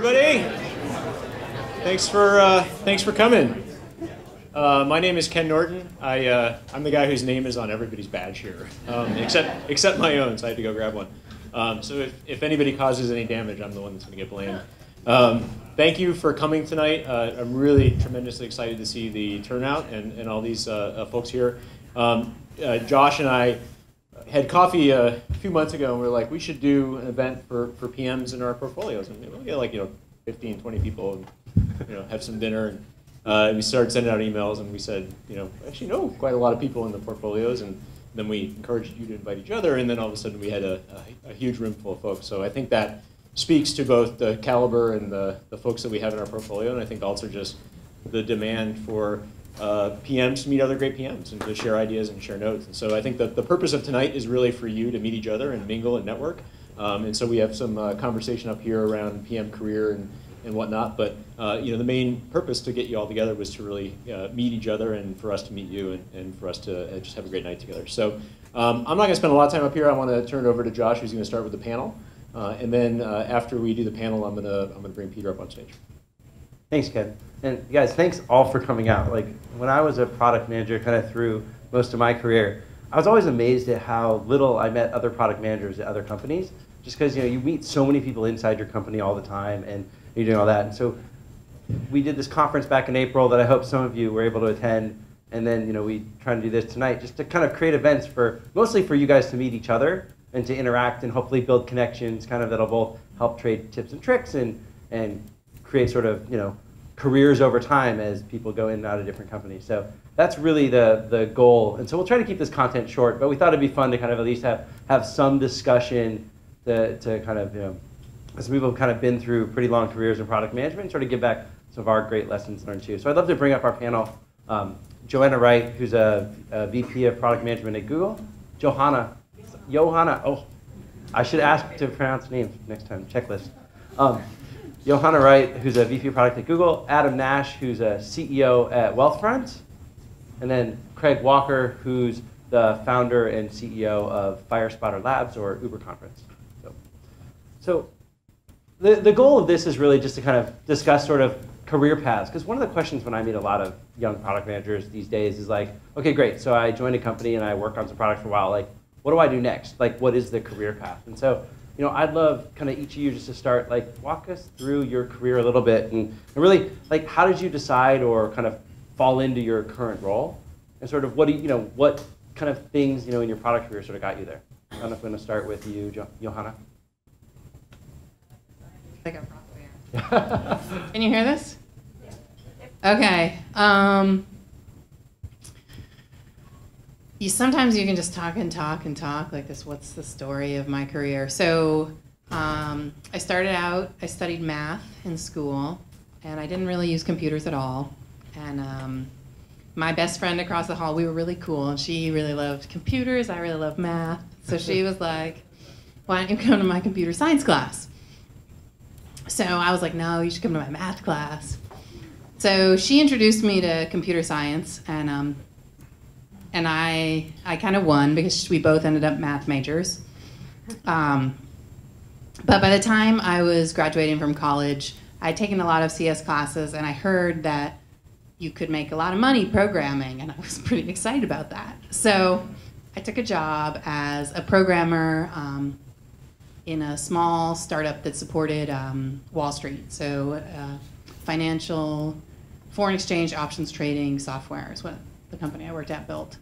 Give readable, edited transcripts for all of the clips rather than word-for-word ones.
everybody. Thanks for coming. My name is Ken Norton. I'm the guy whose name is on everybody's badge here, except my own, so I had to go grab one. So if anybody causes any damage, I'm the one that's going to get blamed. Thank you for coming tonight. I'm really tremendously excited to see the turnout and all these folks here. Josh and I had coffee a few months ago, and we were like, we should do an event for PMs in our portfolios, and we'll get like 15, 20 people, and have some dinner. And we started sending out emails, and we said, actually know quite a lot of people in the portfolios, and then we encouraged you to invite each other, and then all of a sudden we had a huge room full of folks. So I think that speaks to both the caliber and the folks that we have in our portfolio, and I think also just the demand for PMs to meet other great PMs and to share ideas and share notes. And so I think that the purpose of tonight is really for you to meet each other and mingle and network. And so we have some conversation up here around PM career and whatnot. But the main purpose to get you all together was to really meet each other and for us to meet you and for us to just have a great night together. So I'm not going to spend a lot of time up here. I want to turn it over to Josh, who's going to start with the panel. And then after we do the panel, I'm going to bring Peter up on stage. Thanks, Ken. And guys, thanks all for coming out. Like when I was a product manager kind of through most of my career, I was always amazed at how little I met other product managers at other companies, just because you meet so many people inside your company all the time and you're doing all that. And so we did this conference back in April that I hope some of you were able to attend. And then we try to do this tonight just to kind of create events mostly for you guys to meet each other and to interact and hopefully build connections kind of that'll both help trade tips and tricks and create sort of careers over time as people go in and out of different companies. So that's really the goal. And so we'll try to keep this content short, but we thought it'd be fun to kind of at least have some discussion to kind of, as people have kind of been through pretty long careers in product management, sort of give back some of our great lessons learned too. So I'd love to bring up our panel. Joanna Wright, who's a VP of product management at Google. Johanna, oh, I should ask to pronounce names next time, checklist. Johanna Wright, who's a VP of product at Google. Adam Nash, who's a CEO at Wealthfront. And then Craig Walker, who's the founder and CEO of FireSpotter Labs, or Uber Conference. So the goal of this is really just to kind of discuss sort of career paths. Because one of the questions when I meet a lot of young product managers these days is like, okay, great, so I joined a company and I work on some products for a while. Like, what do I do next? Like, what is the career path? And so I'd love kind of each of you just to start, like, walk us through your career a little bit and really, like, how did you decide or kind of fall into your current role? And sort of what kind of things, in your product career sort of got you there? I don't know if I'm going to start with you, Johanna. Like a rock band. Can you hear this? Okay. Sometimes you can just talk and talk like this. What's the story of my career? So I studied math in school, and I didn't really use computers at all. And my best friend across the hall, we were really cool, and she really loved computers. I really loved math. So she was like, why don't you come to my computer science class? So I was like, no, you should come to my math class. So she introduced me to computer science, and I kind of won because we both ended up math majors. But by the time I was graduating from college, I'd taken a lot of CS classes, and I heard that you could make a lot of money programming, and I was pretty excited about that. So I took a job as a programmer in a small startup that supported Wall Street. So financial, foreign exchange, options trading software is what the company I worked at built.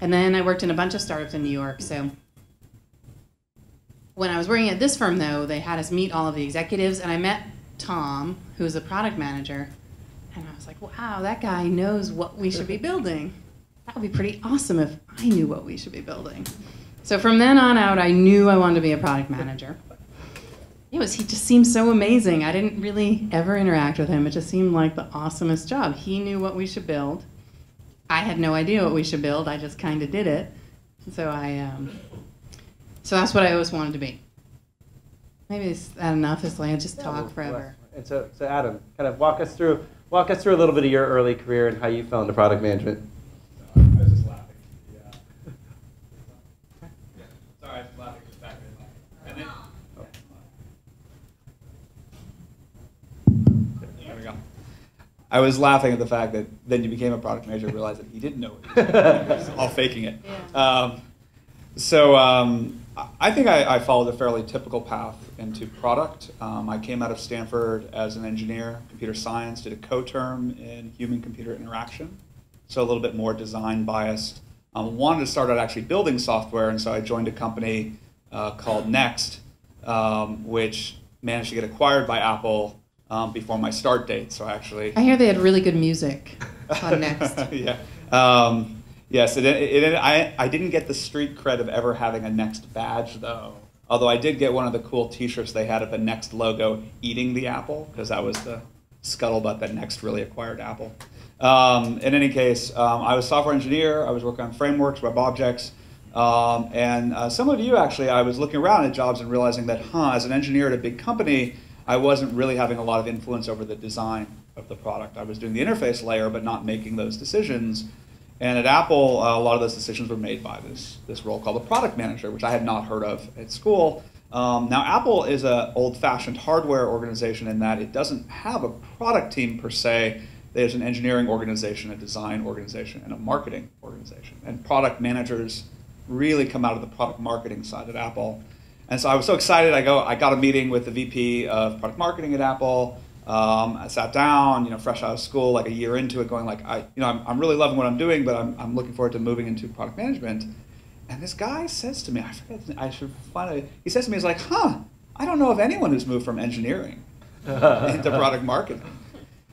And then I worked in a bunch of startups in New York. So when I was working at this firm, though, they had us meet all of the executives, and I met Tom, who's a product manager, and I was like, wow, that guy knows what we should be building. That would be pretty awesome if I knew what we should be building. So from then on out, I knew I wanted to be a product manager. He just seemed so amazing. I didn't really ever interact with him. It just seemed like the awesomest job. He knew what we should build. I had no idea what we should build. I just kind of did it. So so that's what I always wanted to be. Maybe is that enough? Is like I just talk forever. And so Adam, kind of walk us through a little bit of your early career and how you fell into product management. I was just laughing. Yeah. Sorry, I was laughing just back in. And then, I was laughing at the fact that then you became a product manager and realized that he didn't know it. He was all faking it. Yeah. I think I followed a fairly typical path into product. I came out of Stanford as an engineer, computer science, did a co-term in human-computer interaction, so a little bit more design biased. Wanted to start out actually building software, and so I joined a company called Next, which managed to get acquired by Apple before my start date. So I hear they had really good music on Next. Yeah. Yes, I didn't get the street cred of ever having a Next badge, though. Although I did get one of the cool T-shirts they had of the Next logo eating the apple, because that was the scuttlebutt that Next really acquired Apple. In any case, I was a software engineer. I was working on frameworks, web objects. And similar to you, actually, I was looking around at jobs and realizing that, as an engineer at a big company, I wasn't really having a lot of influence over the design of the product. I was doing the interface layer, but not making those decisions. And at Apple, a lot of those decisions were made by this role called a product manager, which I had not heard of at school. Now, Apple is an old-fashioned hardware organization in that it doesn't have a product team per se. There's an engineering organization, a design organization, and a marketing organization. And product managers really come out of the product marketing side at Apple. And so I was so excited. I got a meeting with the VP of product marketing at Apple. I sat down, fresh out of school, like a year into it, going like, I'm really loving what I'm doing, but I'm looking forward to moving into product management. And this guy says to me, I forget, I should find it. He says to me, he's like, I don't know of anyone who's moved from engineering into product marketing.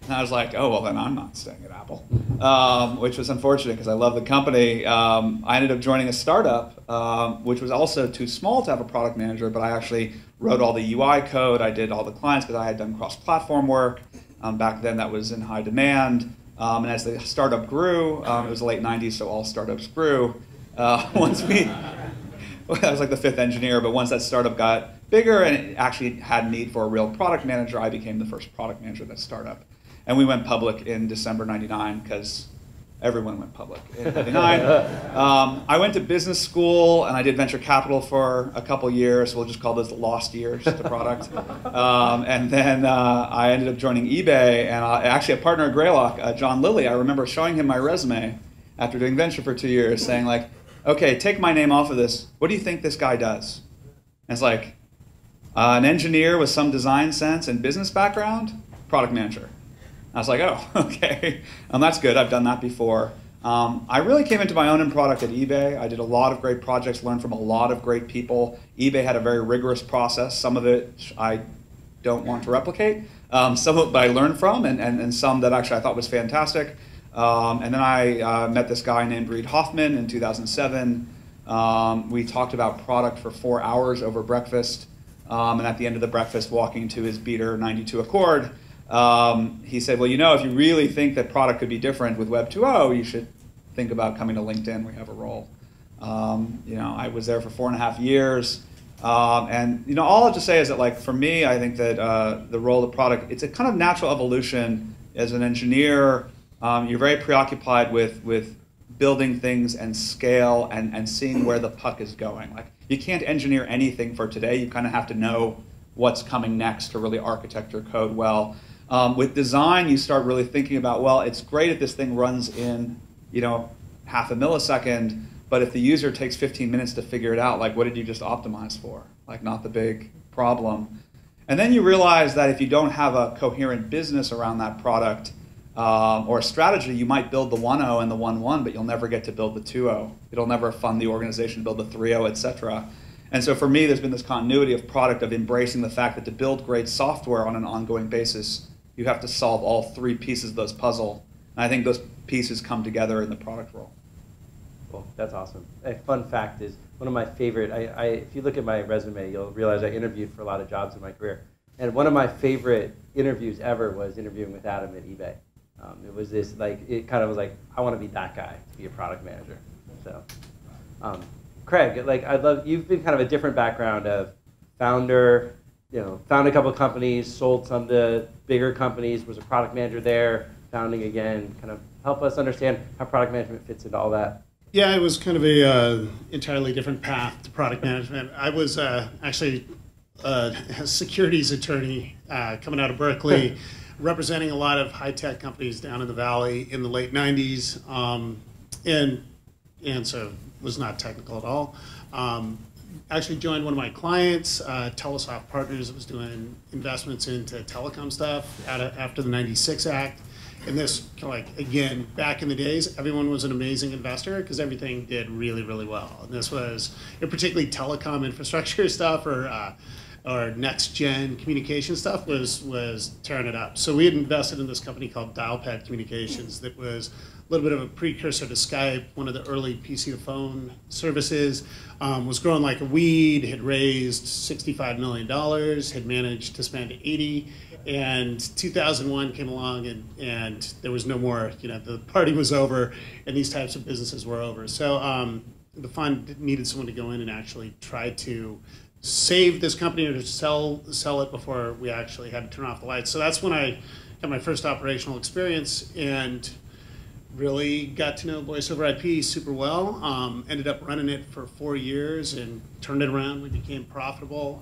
And I was like, oh, well, then I'm not staying at Apple, which was unfortunate because I love the company. I ended up joining a startup, which was also too small to have a product manager, but I actually wrote all the UI code. I did all the clients because I had done cross-platform work. Back then, that was in high demand. And as the startup grew, it was the late 90s, so all startups grew. That was like the fifth engineer, but once that startup got bigger and it actually had need for a real product manager, I became the first product manager of that startup. And we went public in December '99 because everyone went public in '99. I went to business school and I did venture capital for a couple years. We'll just call those the lost years to product. And then I ended up joining eBay, and actually a partner at Greylock, John Lilly, I remember showing him my resume after doing venture for 2 years, saying like, okay, take my name off of this. What do you think this guy does? And it's like, an engineer with some design sense and business background, product manager. I was like, oh, okay, that's good. I've done that before. I really came into my own in product at eBay. I did a lot of great projects, learned from a lot of great people. eBay had a very rigorous process. Some of it I don't want to replicate. Some of it I learned from, and some that actually I thought was fantastic. And then I met this guy named Reid Hoffman in 2007. We talked about product for 4 hours over breakfast. And at the end of the breakfast, walking to his beater 92 Accord, he said, well, if you really think that product could be different with Web 2.0, you should think about coming to LinkedIn. We have a role. I was there for 4.5 years. And all I have to say is that, like, for me, I think that the role of product, it's a kind of natural evolution. As an engineer, you're very preoccupied with building things and scale and seeing where the puck is going. Like, you can't engineer anything for today. You kind of have to know what's coming next to really architect your code well. With design, you start really thinking about, well, it's great if this thing runs in, half a millisecond, but if the user takes 15 minutes to figure it out, like, what did you just optimize for? Like, not the big problem. And then you realize that if you don't have a coherent business around that product or a strategy, you might build the 1.0 and the 1.1, but you'll never get to build the 2.0. It'll never fund the organization to build the 3.0, et cetera. And so for me, there's been this continuity of product, of embracing the fact that to build great software on an ongoing basis, you have to solve all 3 pieces of those puzzle. And I think those pieces come together in the product role. Cool, that's awesome. A fun fact is, one of my favorite, if you look at my resume, you'll realize I interviewed for a lot of jobs in my career. And one of my favorite interviews ever was interviewing with Adam at eBay. It was this, it kind of was like, I want to be that guy to be a product manager. So, Craig, you've been kind of a different background of founder, found a couple of companies, sold some to bigger companies, was a product manager there, founding again. Kind of help us understand how product management fits into all that. Yeah, it was kind of a entirely different path to product management. I was actually a securities attorney coming out of Berkeley. representing a lot of high-tech companies down in the Valley in the late 90s, and so was not technical at all. Actually joined one of my clients, Telesoft Partners, that was doing investments into telecom stuff after the 96 Act. And this, again, back in the days, everyone was an amazing investor because everything did really, really well. And this was, particularly telecom infrastructure stuff or next-gen communication stuff was tearing it up. So we had invested in this company called Dialpad Communications that was a little bit of a precursor to Skype, one of the early PC to phone services, was growing like a weed, had raised $65 million, had managed to spend 80, and 2001 came along and there was no more, the party was over and these types of businesses were over. So the fund needed someone to go in and actually try to save this company or to sell it before we actually had to turn off the lights. So that's when I got my first operational experience and really got to know voice over IP super well. Ended up running it for 4 years and turned it around. We became profitable.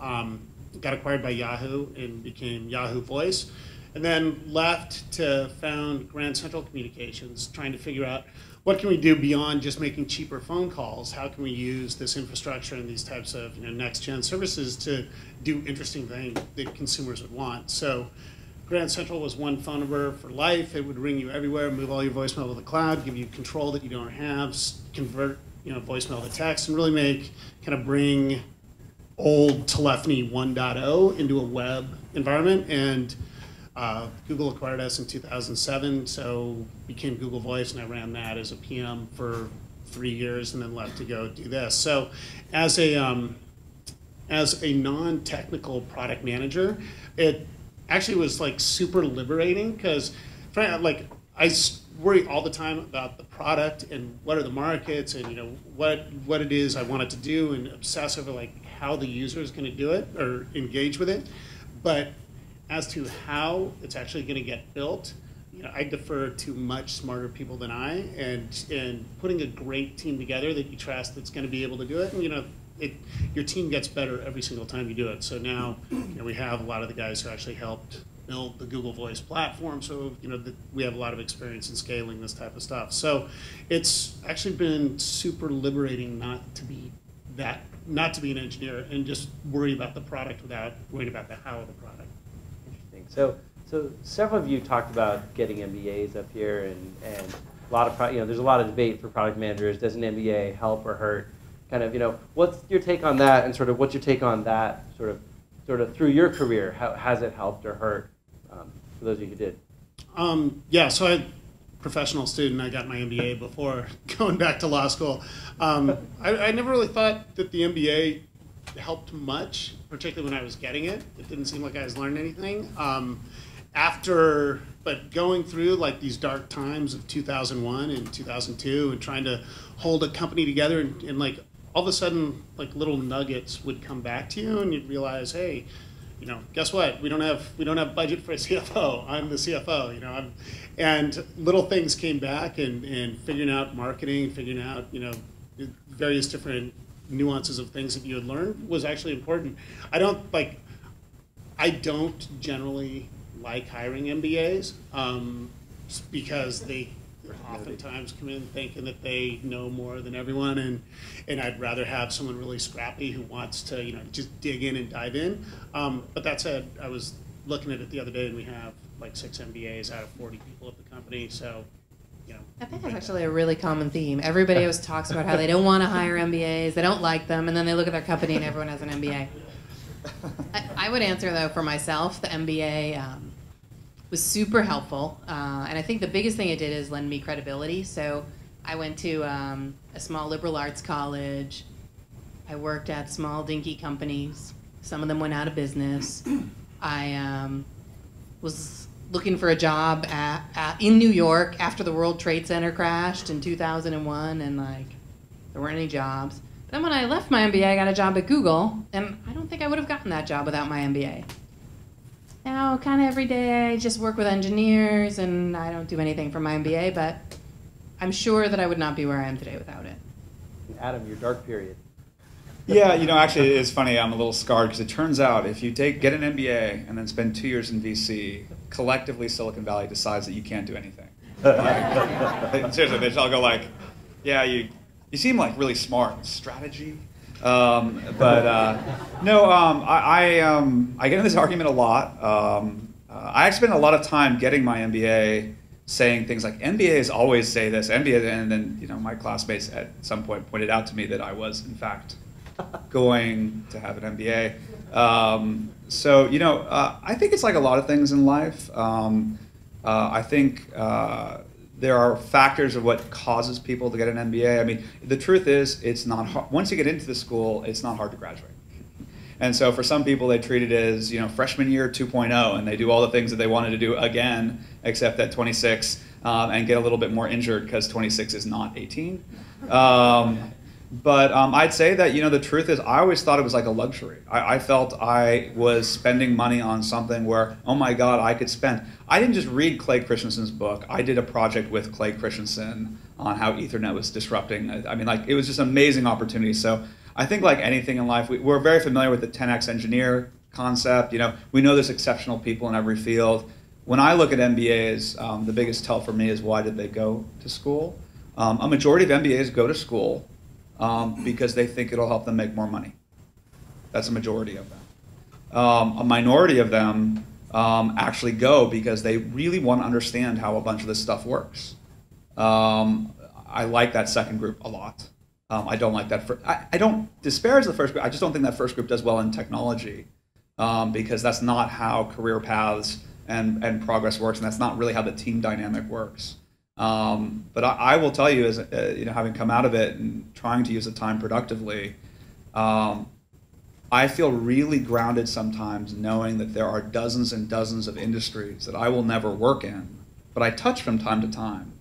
Got acquired by Yahoo and became Yahoo Voice. And then left to found Grand Central Communications, trying to figure out what can we do beyond just making cheaper phone calls? How can we use this infrastructure and these types of next-gen services to do interesting things that consumers would want? So Grand Central was one phone number for life. It would ring you everywhere, move all your voicemail to the cloud, give you control that you don't have, convert voicemail to text, and really bring old telephony 1.0 into a web environment. And Google acquired us in 2007, so became Google Voice, and I ran that as a PM for 3 years, and then left to go do this. So, as a non-technical product manager, it actually was super liberating because, I worry all the time about the product and what are the markets and what it is I want it to do, and obsess over how the user is going to do it or engage with it, but as to how it's actually going to get built, I defer to much smarter people than I, and putting a great team together that you trust that's going to be able to do it, and your team gets better every single time you do it. So now we have a lot of the guys who actually helped build the Google Voice platform, so we have a lot of experience in scaling this type of stuff. So it's actually been super liberating not to be an engineer and just worry about the product without worrying about the how of the product. So several of you talked about getting MBAs up here, and a lot of there's a lot of debate for product managers. Does an MBA help or hurt? What's your take on that, and what's your take on that sort of through your career? How has it helped or hurt for those of you who did? So I'm a professional student. I got my MBA before going back to law school. I never really thought that the MBA helped much, particularly when I was getting it. It didn't seem like I was learning anything. But going through these dark times of 2001 and 2002 and trying to hold a company together and all of a sudden little nuggets would come back to you and you'd realize, hey, guess what? We don't have budget for a CFO. I'm the CFO, and little things came back and figuring out marketing, figuring out, various different nuances of things that you had learned was actually important. I don't generally like hiring MBAs because they oftentimes come in thinking that they know more than everyone, and I'd rather have someone really scrappy who wants to just dig in and dive in. But that said, I was looking at it the other day, and we have 6 MBAs out of 40 people at the company, so. I think that's actually a really common theme. Everybody always talks about how they don't want to hire MBAs, they don't like them, and then they look at their company and everyone has an MBA. I would answer, though, for myself, the MBA was super helpful, and I think the biggest thing it did is lend me credibility. So I went to a small liberal arts college. I worked at small dinky companies. Some of them went out of business. I was looking for a job in New York after the World Trade Center crashed in 2001, and there weren't any jobs. Then when I left my MBA, I got a job at Google, and I don't think I would have gotten that job without my MBA. Now, kind of every day, I just work with engineers, and I don't do anything for my MBA, but I'm sure that I would not be where I am today without it. Adam, your dark period. Yeah, actually, it's funny. I'm a little scarred because it turns out if you get an MBA and then spend 2 years in VC, collectively Silicon Valley decides that you can't do anything. Seriously, they all go like, "Yeah, you seem like really smart. Strategy." No, I get in this argument a lot. I spend a lot of time getting my MBA saying things like, MBAs always say this, MBA, and then my classmates at some point pointed out to me that I was, in fact, going to have an MBA. I think it's like a lot of things in life. I think there are factors of what causes people to get an MBA. I mean, the truth is, it's not hard. Once you get into the school, it's not hard to graduate. And so for some people, they treat it as freshman year 2.0, and they do all the things that they wanted to do again, except at 26, and get a little bit more injured because 26 is not 18. But I'd say that the truth is, I always thought it was like a luxury. I felt I was spending money on something where, oh my God, I could spend. I didn't just read Clay Christensen's book. I did a project with Clay Christensen on how Ethernet was disrupting. I mean, it was just an amazing opportunity. So I think like anything in life, we're very familiar with the 10x engineer concept. We know there's exceptional people in every field. When I look at MBAs, the biggest tell for me is, why did they go to school? A majority of MBAs go to school because they think it'll help them make more money. That's a majority of them. A minority of them actually go because they really want to understand how a bunch of this stuff works. I like that second group a lot. I don't like that. I don't disparage the first group. I just don't think that first group does well in technology because that's not how career paths and progress works, and that's not really how the team dynamic works. But I will tell you, as having come out of it and trying to use the time productively, I feel really grounded sometimes knowing that there are dozens and dozens of industries that I will never work in, but I touch from time to time.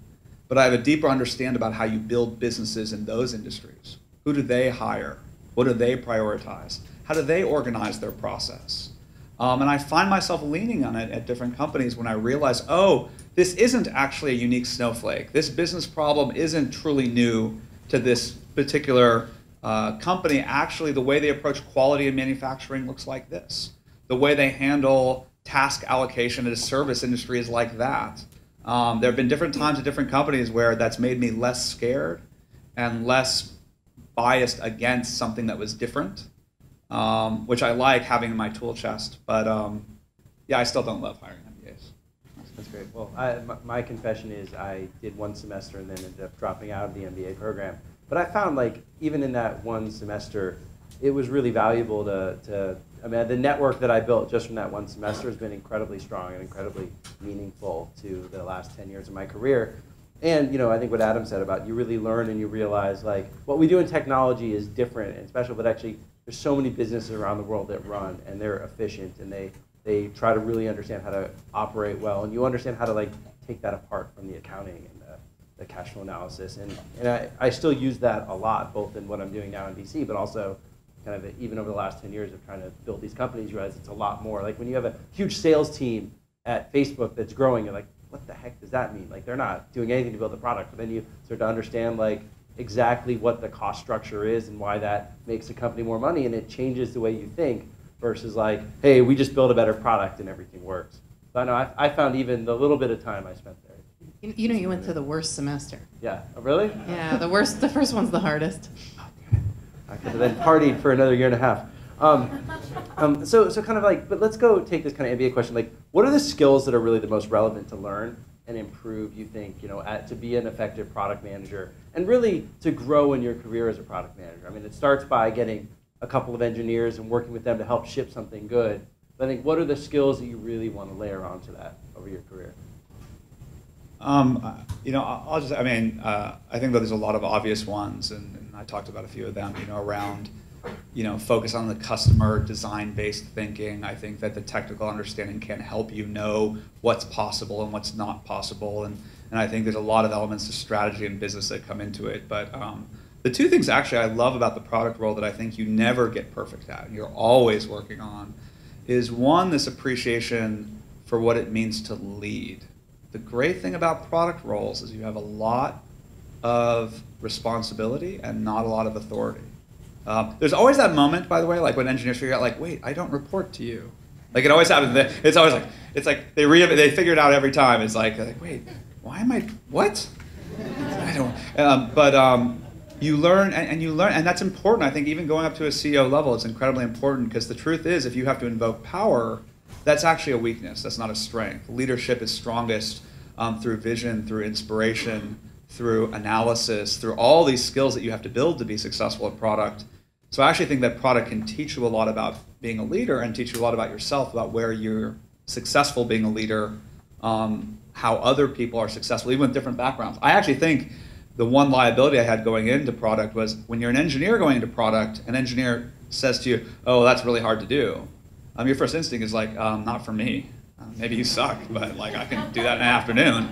But I have a deeper understanding about how you build businesses in those industries. Who do they hire? What do they prioritize? How do they organize their process? And I find myself leaning on it at different companies when I realize, oh, this isn't actually a unique snowflake. This business problem isn't truly new to this particular company. Actually, the way they approach quality in manufacturing looks like this. The way they handle task allocation in a service industry is like that. There have been different times at different companies where that's made me less scared and less biased against something that was different, which I like having in my tool chest. But yeah, I still don't love hiring MBAs. That's great. Well, my confession is I did one semester and then ended up dropping out of the MBA program. But I found even in that one semester, it was really valuable I mean, the network that I built just from that one semester has been incredibly strong and incredibly meaningful to the last 10 years of my career. And I think what Adam said about you really learn and you realize what we do in technology is different and special, but actually there's so many businesses around the world that run and they're efficient and they try to really understand how to operate well, and you understand how to take that apart from the accounting and the cash flow analysis. And I still use that a lot, both in what I'm doing now in VC, but also kind of even over the last 10 years of trying to build these companies, you realize it's a lot more. Like when you have a huge sales team at Facebook that's growing, you're like, what the heck does that mean? They're not doing anything to build the product. But then you start to understand exactly what the cost structure is and why that makes a company more money, and it changes the way you think versus hey, we just build a better product and everything works. So I know I found even the little bit of time I spent there. You went to the worst semester. Yeah. Oh, really? Yeah, the worst. The first one's the hardest. I could have then partied for another year and a half. So kind of but let's go take this kind of MBA question. What are the skills that are really the most relevant to learn and improve, you think, to be an effective product manager and really to grow in your career as a product manager? I mean, it starts by getting a couple of engineers and working with them to help ship something good. But I think, what are the skills that you really want to layer onto that over your career? I think that there's a lot of obvious ones, and I talked about a few of them, around, focus on the customer, design-based thinking. I think that the technical understanding can help you know what's possible and what's not possible, and I think there's a lot of elements of strategy and business that come into it. But the two things actually I love about the product role that I think you never get perfect at, and you're always working on, is one, this appreciation for what it means to lead. The great thing about product roles is you have a lot of responsibility and not a lot of authority. There's always that moment, by the way, like when engineers figure out, like, wait, I don't report to you. Like it always happens. It's always like, it's like they figure it out every time. It's like wait, why am I, what? I don't, you learn, and you learn, and that's important. I think even going up to a CEO level, it's incredibly important, because the truth is, if you have to invoke power, that's actually a weakness. That's not a strength. Leadership is strongest through vision, through inspiration, through analysis, through all these skills that you have to build to be successful at product. So I actually think that product can teach you a lot about being a leader, and teach you a lot about yourself, about where you're successful being a leader, how other people are successful, even with different backgrounds. I actually think the one liability I had going into product was, when you're an engineer going into product, an engineer says to you, oh, that's really hard to do. Your first instinct is like, not for me. Maybe you suck, but like I can do that in an afternoon.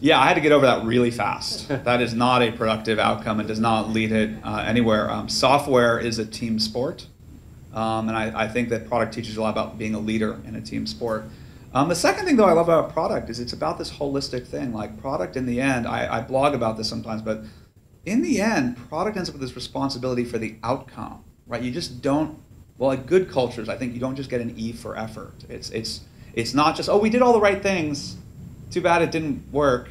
Yeah, I had to get over that really fast. That is not a productive outcome. It does not lead it anywhere. Software is a team sport, and I think that product teaches you a lot about being a leader in a team sport. The second thing, though, I love about product is it's about this holistic thing. Like product, in the end, I blog about this sometimes, but in the end, product ends up with this responsibility for the outcome, right? You just don't. Well, at good cultures, I think you don't just get an E for effort. It's not just, oh, we did all the right things, too bad it didn't work,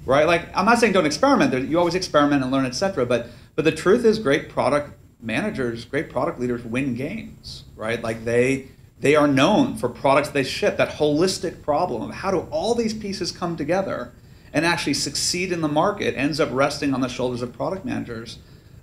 right? Like, I'm not saying don't experiment. You always experiment and learn, etc. But the truth is, great product managers, great product leaders win games, right? Like they are known for products they ship. That holistic problem of how do all these pieces come together and actually succeed in the market ends up resting on the shoulders of product managers.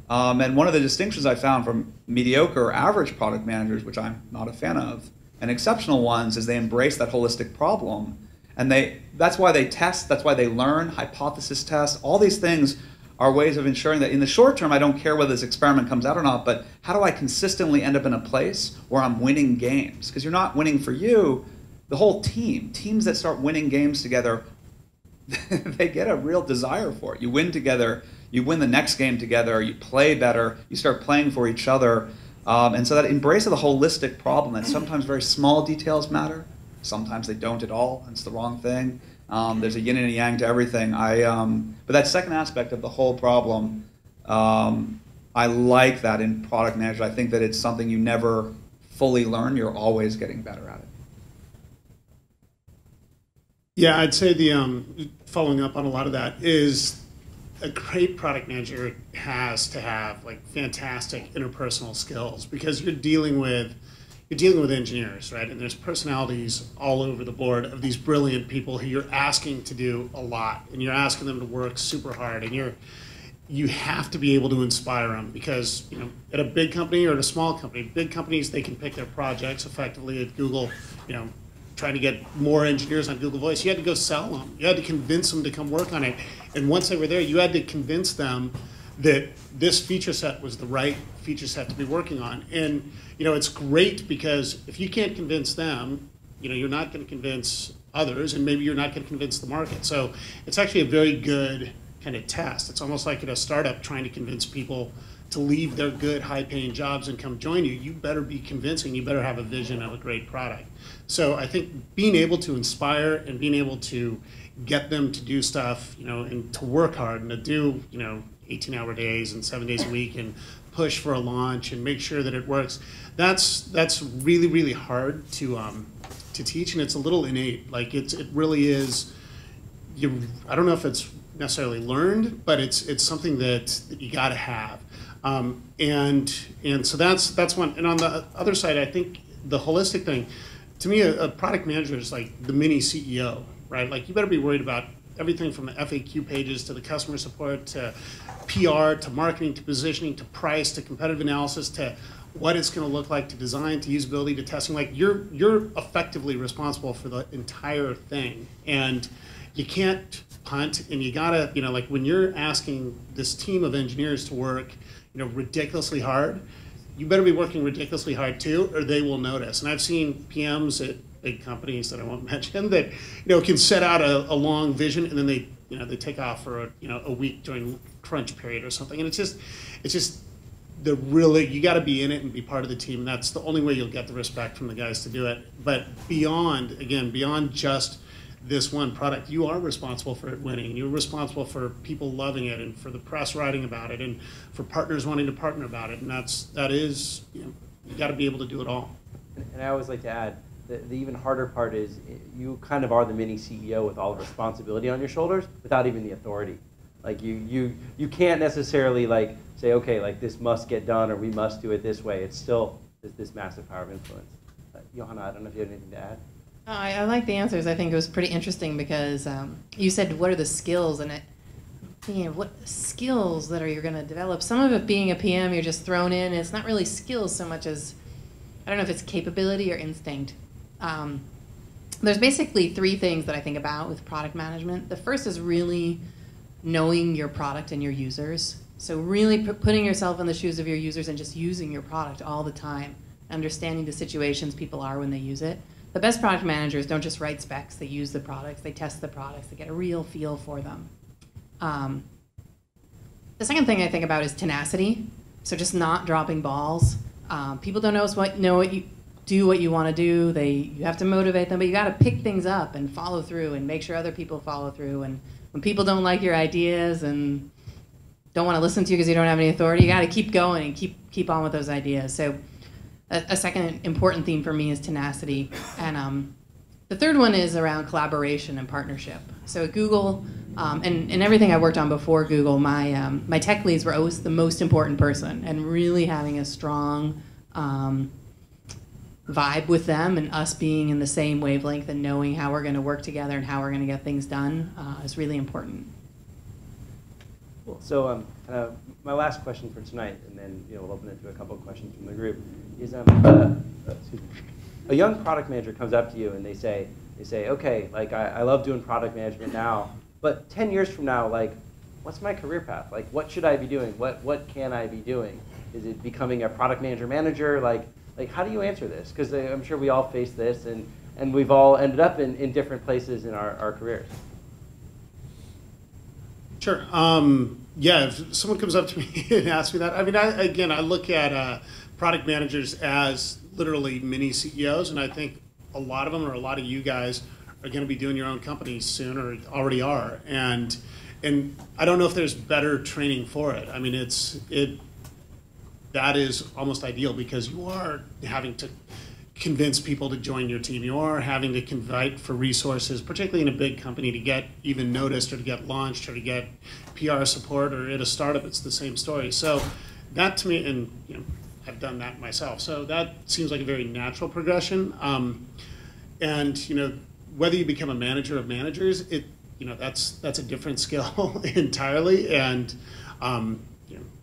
And one of the distinctions I found from mediocre or average product managers, which I'm not a fan of, and exceptional ones, is they embrace that holistic problem. And that's why they test, that's why they learn, hypothesis test. All these things are ways of ensuring that in the short term, I don't care whether this experiment comes out or not, but how do I consistently end up in a place where I'm winning games? Because you're not winning for you, the whole team. Teams that start winning games together, they get a real desire for it. You win together, you win the next game together, you play better, you start playing for each other. And so that embrace of the holistic problem, that sometimes very small details matter, sometimes they don't at all, and it's the wrong thing. There's a yin and a yang to everything. But that second aspect of the whole problem, I like that in product management. I think that it's something you never fully learn, you're always getting better at it. Yeah, I'd say following up on a lot of that is a great product manager has to have like fantastic interpersonal skills, because you're dealing with engineers, right? And there's personalities all over the board of these brilliant people who you're asking to do a lot, and you're asking them to work super hard, and you have to be able to inspire them, because at a big company or at a small company, big companies, they can pick their projects effectively. At Google, trying to get more engineers on Google Voice, you had to go sell them. You had to convince them to come work on it. And once they were there, you had to convince them that this feature set was the right feature set to be working on. And it's great, because if you can't convince them, you're not going to convince others, and maybe you're not going to convince the market. So it's actually a very good kind of test. It's almost like at a startup trying to convince people to leave their good, high-paying jobs and come join you. You better be convincing. You better have a vision of a great product. So I think being able to inspire and being able to get them to do stuff, and to work hard and to do, 18-hour days and 7 days a week and push for a launch and make sure that it works. That's really, really hard to teach, and it's a little innate. Like it really is. I don't know if it's necessarily learned, but it's something that you got to have. And so that's one. And on the other side, I think the holistic thing, to me, a product manager is like the mini CEO, right? Like you better be worried about everything from the FAQ pages to the customer support to PR to marketing to positioning to price to competitive analysis to what it's going to look like to design to usability to testing. Like you're effectively responsible for the entire thing, and you can't punt. And you gotta, like when you're asking this team of engineers to work, ridiculously hard, you better be working ridiculously hard too, or they will notice. And I've seen PMs at big companies that I won't mention that can set out a long vision, and then they take off for a week during crunch period or something. And it's just you got to be in it and be part of the team. And that's the only way you'll get the respect from the guys to do it. But beyond just this one product, you are responsible for it winning. You're responsible for people loving it and for the press writing about it and for partners wanting to partner about it. And that is, you got to be able to do it all. And I always like to add, the even harder part is you kind of are the mini CEO with all the responsibility on your shoulders without even the authority. Like you can't necessarily like say, okay, like this must get done or we must do it this way. It's still this massive power of influence. Johanna, I don't know if you have anything to add. I like the answers. I think it was pretty interesting because you said, what are the skills? And what skills that you're going to develop? Some of it being a PM, you're just thrown in. It's not really skills so much as, I don't know if it's capability or instinct. There's basically three things that I think about with product management. The first is really knowing your product and your users. So really putting yourself in the shoes of your users and just using your product all the time, understanding the situations people are when they use it. The best product managers don't just write specs, they use the products, they test the products, they get a real feel for them. The second thing I think about is tenacity. So just not dropping balls. People don't know what you do what you want to do. You have to motivate them, but you got to pick things up and follow through and make sure other people follow through. And when people don't like your ideas and don't want to listen to you because you don't have any authority, you got to keep going and keep on with those ideas. So a second important theme for me is tenacity. And the third one is around collaboration and partnership. So at Google, and everything I worked on before Google, my tech leads were always the most important person, and really having a strong vibe with them and us being in the same wavelength and knowing how we're going to work together and how we're going to get things done is really important. Cool. So my last question for tonight, and then we'll open it to a couple of questions from the group, is excuse me. A young product manager comes up to you and they say, okay, like I love doing product management now, but 10 years from now, like, what's my career path? Like, what should I be doing? What can I be doing? Is it becoming a product manager? Like how do you answer this? Because I'm sure we all face this, and we've all ended up in different places in our careers. Sure. Yeah, if someone comes up to me and asks me that, I mean, I look at product managers as literally mini CEOs, and I think a lot of them, or a lot of you guys, are going to be doing your own companies soon, or already are. And I don't know if there's better training for it. I mean, that is almost ideal, because you are having to convince people to join your team. You are having to invite for resources, particularly in a big company, to get even noticed or to get launched or to get PR support, or at a startup, it's the same story. So that to me, and I've done that myself. So that seems like a very natural progression. And whether you become a manager of managers, that's a different skill entirely. And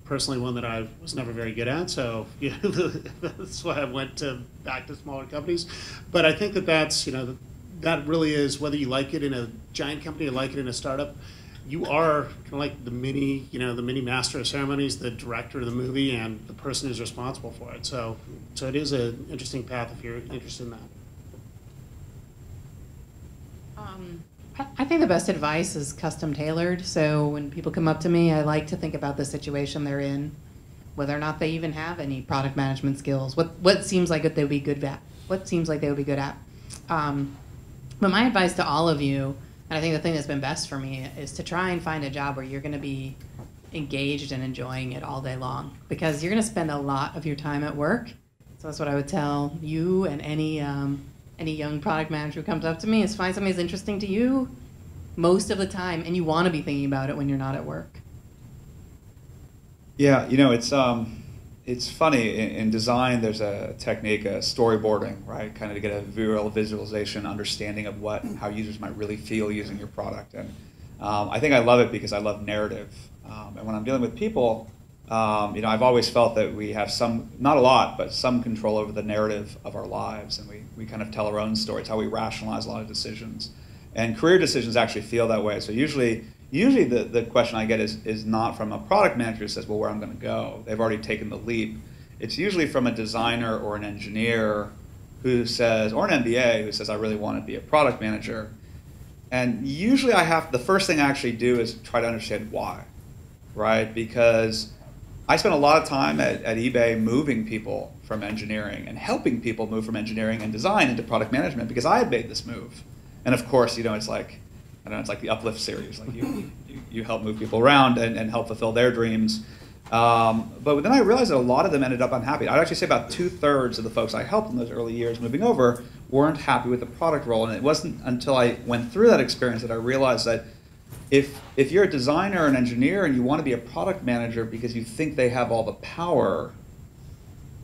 personally, one that I was never very good at. So that's why I went back to smaller companies. But I think that really is, whether you like it in a giant company or like it in a startup, you are kind of like the mini master of ceremonies, the director of the movie, and the person who's responsible for it. So it is an interesting path if you're interested in that. I think the best advice is custom tailored. So when people come up to me, I like to think about the situation they're in, whether or not they even have any product management skills. What seems like they would be good at? What seems like they would be good at? But my advice to all of you, and I think the thing that's been best for me, is to try and find a job where you're going to be engaged and enjoying it all day long, because you're going to spend a lot of your time at work. So that's what I would tell you and any young product manager who comes up to me, is find something that's interesting to you most of the time, and you want to be thinking about it when you're not at work. Yeah, it's funny, in design there's a technique, storyboarding, right? Kind of to get a visualization, understanding of how users might really feel using your product. And I think I love it because I love narrative. And when I'm dealing with people, I've always felt that we have not a lot, but some control over the narrative of our lives, and we kind of tell our own story. It's how we rationalize a lot of decisions. And career decisions actually feel that way. So usually the question I get is not from a product manager who says, well, where I'm going to go. They've already taken the leap. It's usually from a designer or an engineer who says, or an MBA who says, I really want to be a product manager. And usually the first thing I actually do is try to understand why, right? Because I spent a lot of time at eBay moving people from engineering and helping people move from engineering and design into product management, because I had made this move. And of course, it's like, I don't know, it's like the Uplift series. Like you help move people around and help fulfill their dreams. But then I realized that a lot of them ended up unhappy. I'd actually say about 2/3 of the folks I helped in those early years moving over weren't happy with the product role. And it wasn't until I went through that experience that I realized that if you're a designer or an engineer and you want to be a product manager because you think they have all the power,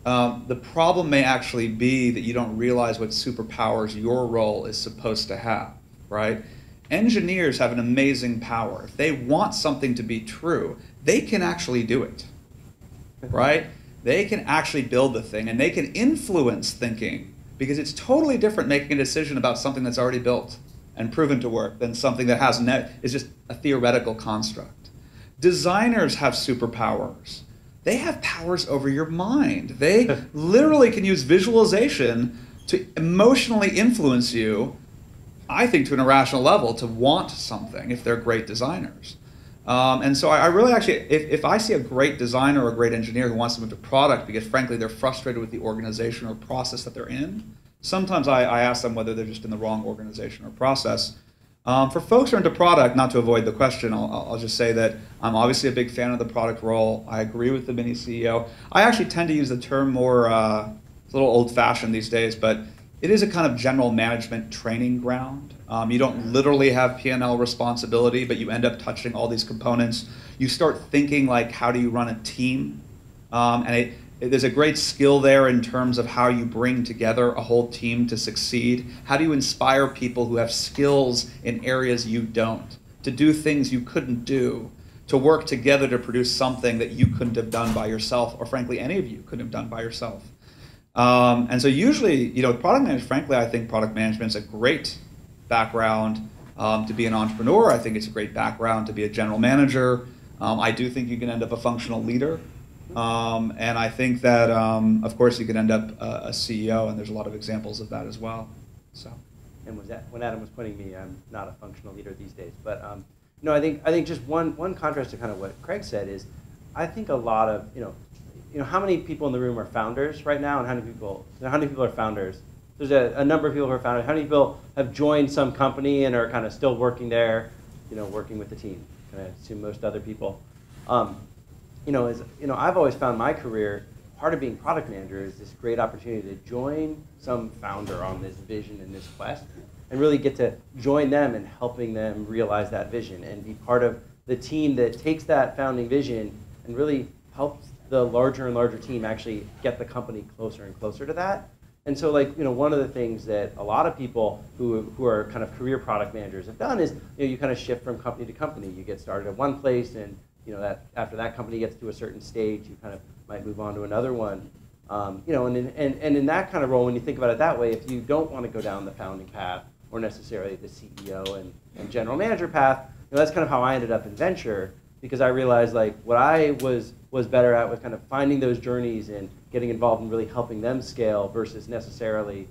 the problem may actually be that you don't realize what superpowers your role is supposed to have, right? Engineers have an amazing power. If they want something to be true, they can actually do it, right? They can actually build the thing, and they can influence thinking, because it's totally different making a decision about something that's already built and proven to work than something that is just a theoretical construct. Designers have superpowers. They have powers over your mind. They literally can use visualization to emotionally influence you, I think, to an irrational level, to want something if they're great designers. And so I really actually, if I see a great designer or a great engineer who wants to move to product because frankly they're frustrated with the organization or process that they're in, sometimes I ask them whether they're just in the wrong organization or process. For folks who are into product, not to avoid the question, I'll just say that I'm obviously a big fan of the product role. I agree with the mini CEO. I actually tend to use the term more, it's a little old-fashioned these days, but it is a kind of general management training ground. You don't literally have P&L responsibility, but you end up touching all these components. You start thinking like, how do you run a team? And there's a great skill there in terms of how you bring together a whole team to succeed. How do you inspire people who have skills in areas you don't, to do things you couldn't do, to work together to produce something that you couldn't have done by yourself, or frankly, any of you couldn't have done by yourself. And so usually, product management, frankly, I think product management is a great background to be an entrepreneur. I think it's a great background to be a general manager. I do think you can end up a functional leader. And I think that, of course, you can end up a CEO, and there's a lot of examples of that as well. So. And when Adam was pointing me, I'm not a functional leader these days. But no, I think just one contrast to kind of what Craig said is, I think a lot of how many people in the room are founders right now, and how many people are founders? There's a number of people who are founders. How many people have joined some company and are kind of still working there, working with the team? And I assume most other people. I've always found my career, part of being product manager is this great opportunity to join some founder on this vision and this quest, and really get to join them in helping them realize that vision and be part of the team that takes that founding vision and really helps the larger and larger team actually get the company closer and closer to that. And so, one of the things that a lot of people who are kind of career product managers have done is, you kind of shift from company to company. You get started at one place, and that after that company gets to a certain stage, you kind of might move on to another one. And in that kind of role, when you think about it that way, if you don't want to go down the founding path or necessarily the CEO and general manager path, that's kind of how I ended up in venture, because I realized what I was better at was kind of finding those journeys and getting involved in really helping them scale versus necessarily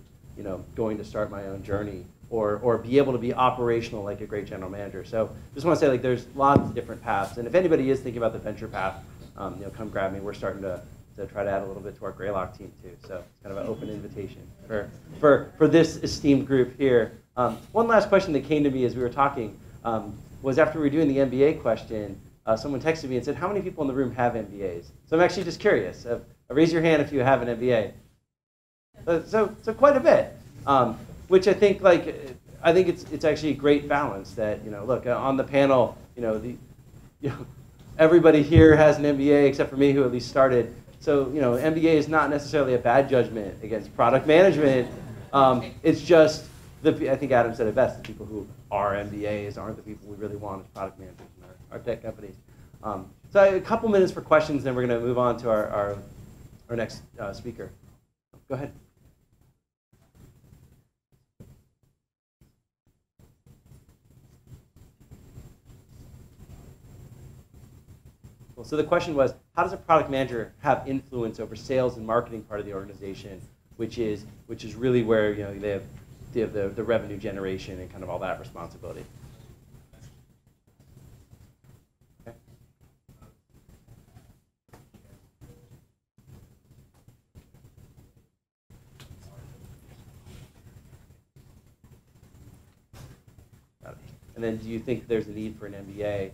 going to start my own journey or be able to be operational like a great general manager. So just want to say there's lots of different paths, and if anybody is thinking about the venture path, come grab me. We're starting to try to add a little bit to our Greylock team too. So it's kind of an open invitation for this esteemed group here. One last question that came to me as we were talking was after we were doing the MBA question, someone texted me and said, how many people in the room have MBAs? So I'm actually just curious. Raise your hand if you have an MBA. So quite a bit, which I think it's actually a great balance that, look, on the panel, everybody here has an MBA except for me, who at least started. So, MBA is not necessarily a bad judgment against product management. It's just, I think Adam said it best, the people who are MBAs aren't the people we really want as product managers in our tech companies. So a couple minutes for questions, then we're going to move on to our next speaker. Go ahead. Well, so the question was, how does a product manager have influence over sales and marketing part of the organization, which is really where they have the revenue generation and kind of all that responsibility. Okay. Got it. And then do you think there's a need for an MBA,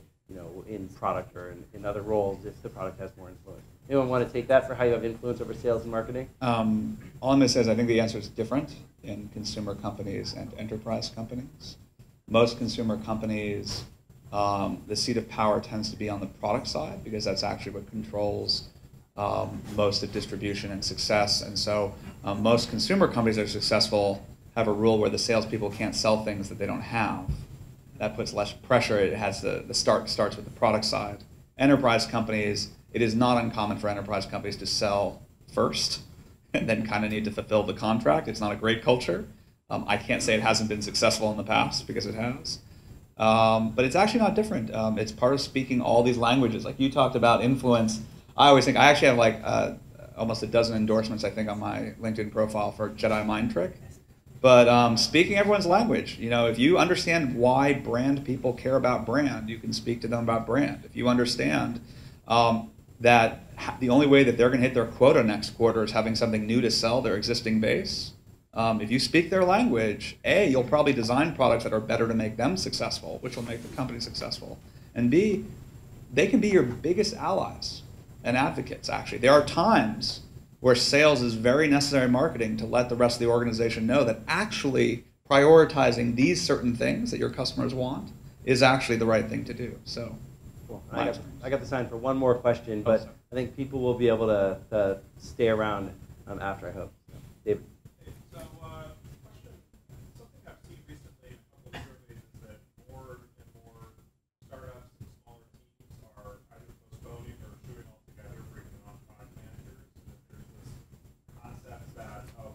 in product or in other roles if the product has more influence? Anyone want to take that for how you have influence over sales and marketing? All I'm going to say is I think the answer is different in consumer companies and enterprise companies. Most consumer companies, the seat of power tends to be on the product side because that's actually what controls most of distribution and success. And so most consumer companies that are successful have a rule where the salespeople can't sell things that they don't have. That puts less pressure. It has the starts with the product side. Enterprise companies, it is not uncommon for enterprise companies to sell first and then kind of need to fulfill the contract. It's not a great culture. I can't say it hasn't been successful in the past because it has. But it's actually not different. It's part of speaking all these languages. Like you talked about influence. I always think, I actually have like almost a dozen endorsements, I think, on my LinkedIn profile for Jedi Mind Trick. But speaking everyone's language, if you understand why brand people care about brand, you can speak to them about brand. If you understand that the only way that they're going to hit their quota next quarter is having something new to sell their existing base, if you speak their language, A, you'll probably design products that are better to make them successful, which will make the company successful. And B, they can be your biggest allies and advocates, actually. There are times where sales is very necessary marketing to let the rest of the organization know that actually prioritizing these certain things that your customers want is actually the right thing to do. So, cool. I got the sign for one more question, but I think people will be able to stay around after, I hope. David. So, question. Something I've seen recently in a couple of surveys is that more and more startups and smaller teams are either postponing or doing altogether, bringing on product managers. There's this concept that a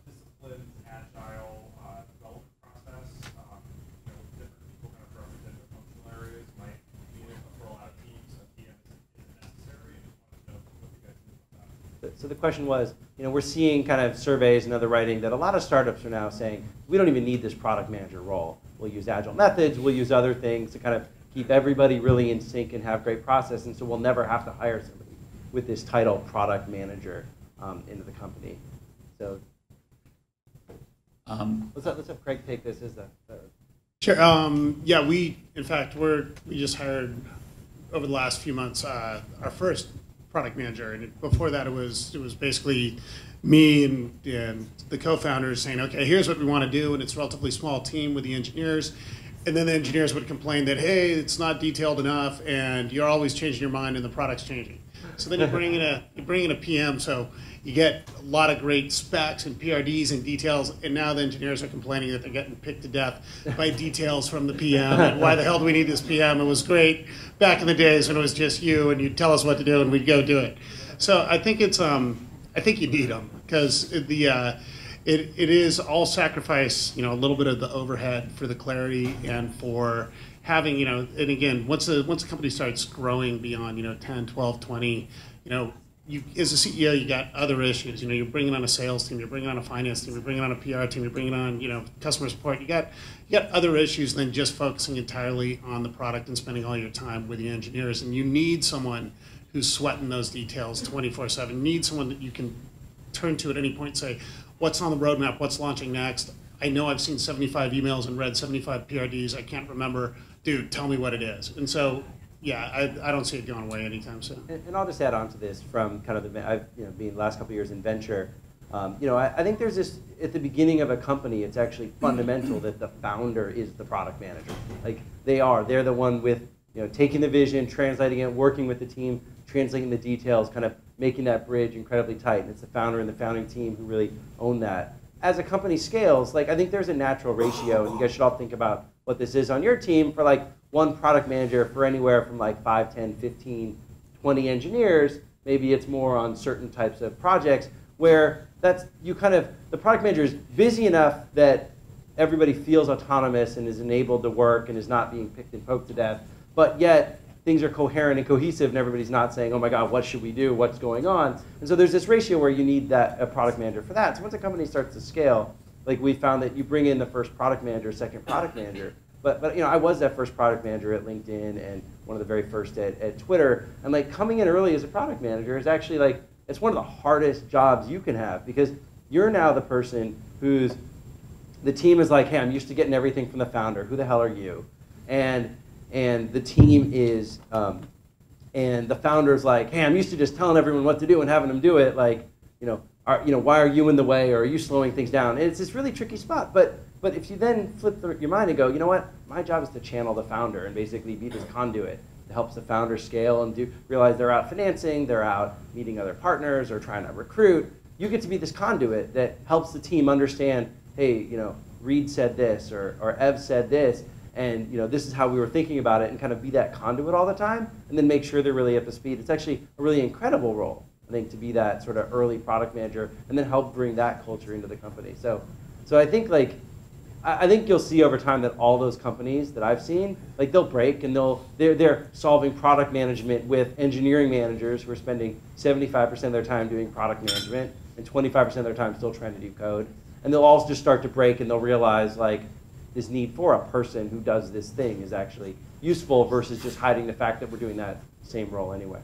disciplined, agile development process, different people kind of represent different functional areas might be able to roll out teams of PMs is necessary. And just wanted to know what you guys think about that. So the question was, we're seeing kind of surveys and other writing that a lot of startups are now saying, we don't even need this product manager role. We'll use agile methods, we'll use other things to kind of keep everybody really in sync and have great process, and so we'll never have to hire somebody with this title, product manager, into the company. So let's have Craig take this as the Sure. Yeah, we just hired over the last few months our first product manager, and before that it was basically me and the co-founders saying, okay, here's what we want to do, and it's a relatively small team with the engineers, and then the engineers would complain that, hey, it's not detailed enough, and you're always changing your mind, and the product's changing. So then you bring in a PM, so you get a lot of great specs and PRDs and details, and now the engineers are complaining that they're getting picked to death by details from the PM, and why the hell do we need this PM? It was great back in the days when it was just you, and you'd tell us what to do, and we'd go do it. So I think I think you need them, because it is all sacrifice, a little bit of the overhead for the clarity and for having, and again, once a company starts growing beyond, 10, 12, 20, you, as a CEO, you got other issues. You're bringing on a sales team, you're bringing on a finance team, you're bringing on a PR team, you're bringing on, customer support. You got other issues than just focusing entirely on the product and spending all your time with the engineers. And you need someone who's sweating those details 24/7. You need someone that you can turn to at any point and say, what's on the roadmap? What's launching next? I know I've seen 75 emails and read 75 PRDs. I can't remember. Dude, tell me what it is. And so, yeah, I don't see it going away anytime soon. And I'll just add on to this from kind of I've being the last couple of years in venture. I think there's this at the beginning of a company. It's actually fundamental that the founder is the product manager. Like they're the one with taking the vision, translating it, working with the team, translating the details, kind of making that bridge incredibly tight. And it's the founder and the founding team who really own that. As a company scales, I think there's a natural ratio, and you guys should all think about what this is on your team for one product manager for anywhere from 5, 10, 15, 20 engineers. Maybe it's more on certain types of projects where the product manager is busy enough that everybody feels autonomous and is enabled to work and is not being picked and poked to death, but yet things are coherent and cohesive and everybody's not saying, oh my God, what should we do? What's going on? And so there's this ratio where you need a product manager for that. So once a company starts to scale, we found that you bring in the first product manager, second product manager. But I was that first product manager at LinkedIn and one of the very first at Twitter. And coming in early as a product manager is actually it's one of the hardest jobs you can have, because you're now the person who's the team is like, hey, I'm used to getting everything from the founder. Who the hell are you? And the team is, and the founder's like, hey, I'm used to just telling everyone what to do and having them do it. Like, why are you in the way, or are you slowing things down? And it's this really tricky spot. But if you then flip your mind and go, you know what? My job is to channel the founder and basically be this conduit that helps the founder scale and realize they're out financing, they're out meeting other partners or trying to recruit. You get to be this conduit that helps the team understand, hey, Reed said this or Ev said this, and this is how we were thinking about it, and kind of be that conduit all the time, and then make sure they're really up to speed. It's actually a really incredible role, I think, to be that sort of early product manager and then help bring that culture into the company. So I think I think you'll see over time that all those companies that I've seen, they'll break and they're solving product management with engineering managers who are spending 75% of their time doing product management and 25% of their time still trying to do code. And they'll all just start to break, and they'll realize this need for a person who does this thing is actually useful versus just hiding the fact that we're doing that same role anyway.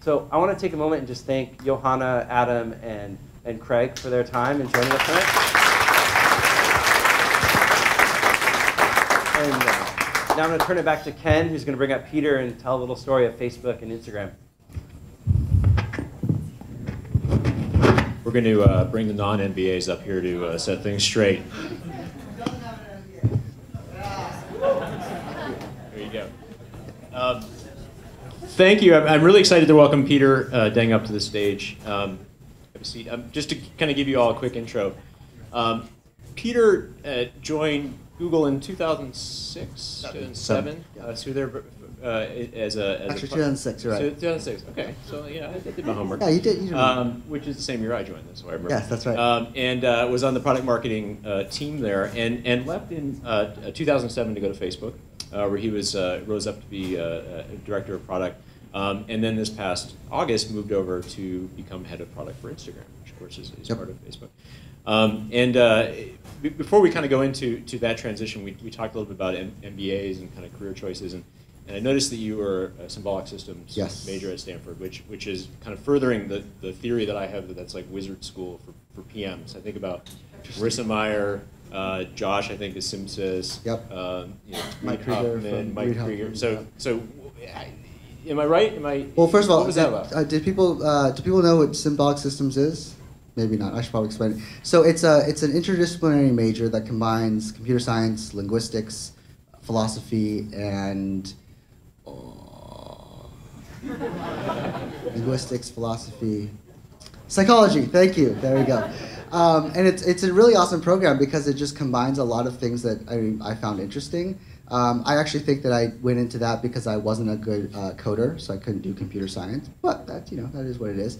So I want to take a moment and just thank Johanna, Adam, and Craig for their time and joining us tonight. And now I'm going to turn it back to Ken, who's going to bring up Peter and tell a little story of Facebook and Instagram. We're going to bring the non-MBAs up here to set things straight. There you go. Thank you. I'm really excited to welcome Peter Deng up to the stage. Have a seat. Just to kind of give you all a quick intro. Peter joined Google in 2006, 2007. So there as actually 2006. You're right. 2006. Okay, so yeah, I did my homework. Yeah, you did. Which is the same year I joined. That's why I remember. Yes, that's right. And was on the product marketing team there, and left in 2007 to go to Facebook, where he rose up to be a director of product, and then this past August moved over to become head of product for Instagram, which of course is part of Facebook. Before we kind of go into that transition, we talked a little bit about MBAs and kind of career choices, and I noticed that you were a symbolic systems major at Stanford, which is kind of furthering the theory that I have that's like wizard school for PMs. I think about Marissa Meyer, Josh, I think is SimSys. Yep. Mike Krieger, Mike Krieger. So, am I right? Well, first of all, what was that about? do people know what symbolic systems is? Maybe not. I should probably explain it. So it's an interdisciplinary major that combines computer science, linguistics, philosophy, and linguistics, philosophy, psychology. Thank you. There we go. And it's a really awesome program because it just combines a lot of things that I found interesting. I actually think that I went into that because I wasn't a good coder, so I couldn't do computer science. But that is what it is.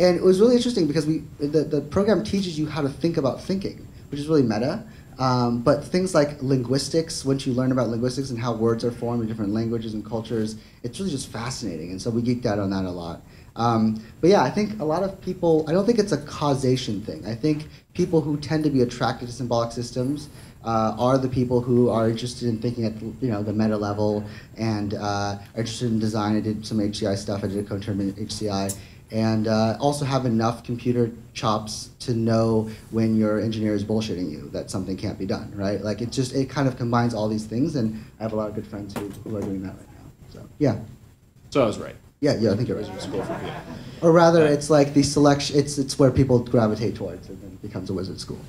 And it was really interesting because the program teaches you how to think about thinking, which is really meta. But things like linguistics, once you learn about linguistics and how words are formed in different languages and cultures, it's really just fascinating. And so we geeked out on that a lot. But yeah, I think a lot of people, I don't think it's a causation thing. I think people who tend to be attracted to symbolic systems are the people who are interested in thinking at the meta level and are interested in design. I did some HCI stuff. I did a co-term in HCI. And also have enough computer chops to know when your engineer is bullshitting you that something can't be done, right? Like it kind of combines all these things, and I have a lot of good friends who are doing that right now. So yeah. So I was right. Yeah, I think you're right. Wizard school for PM. Or rather, it's like the selection. It's where people gravitate towards, and then it becomes a wizard school.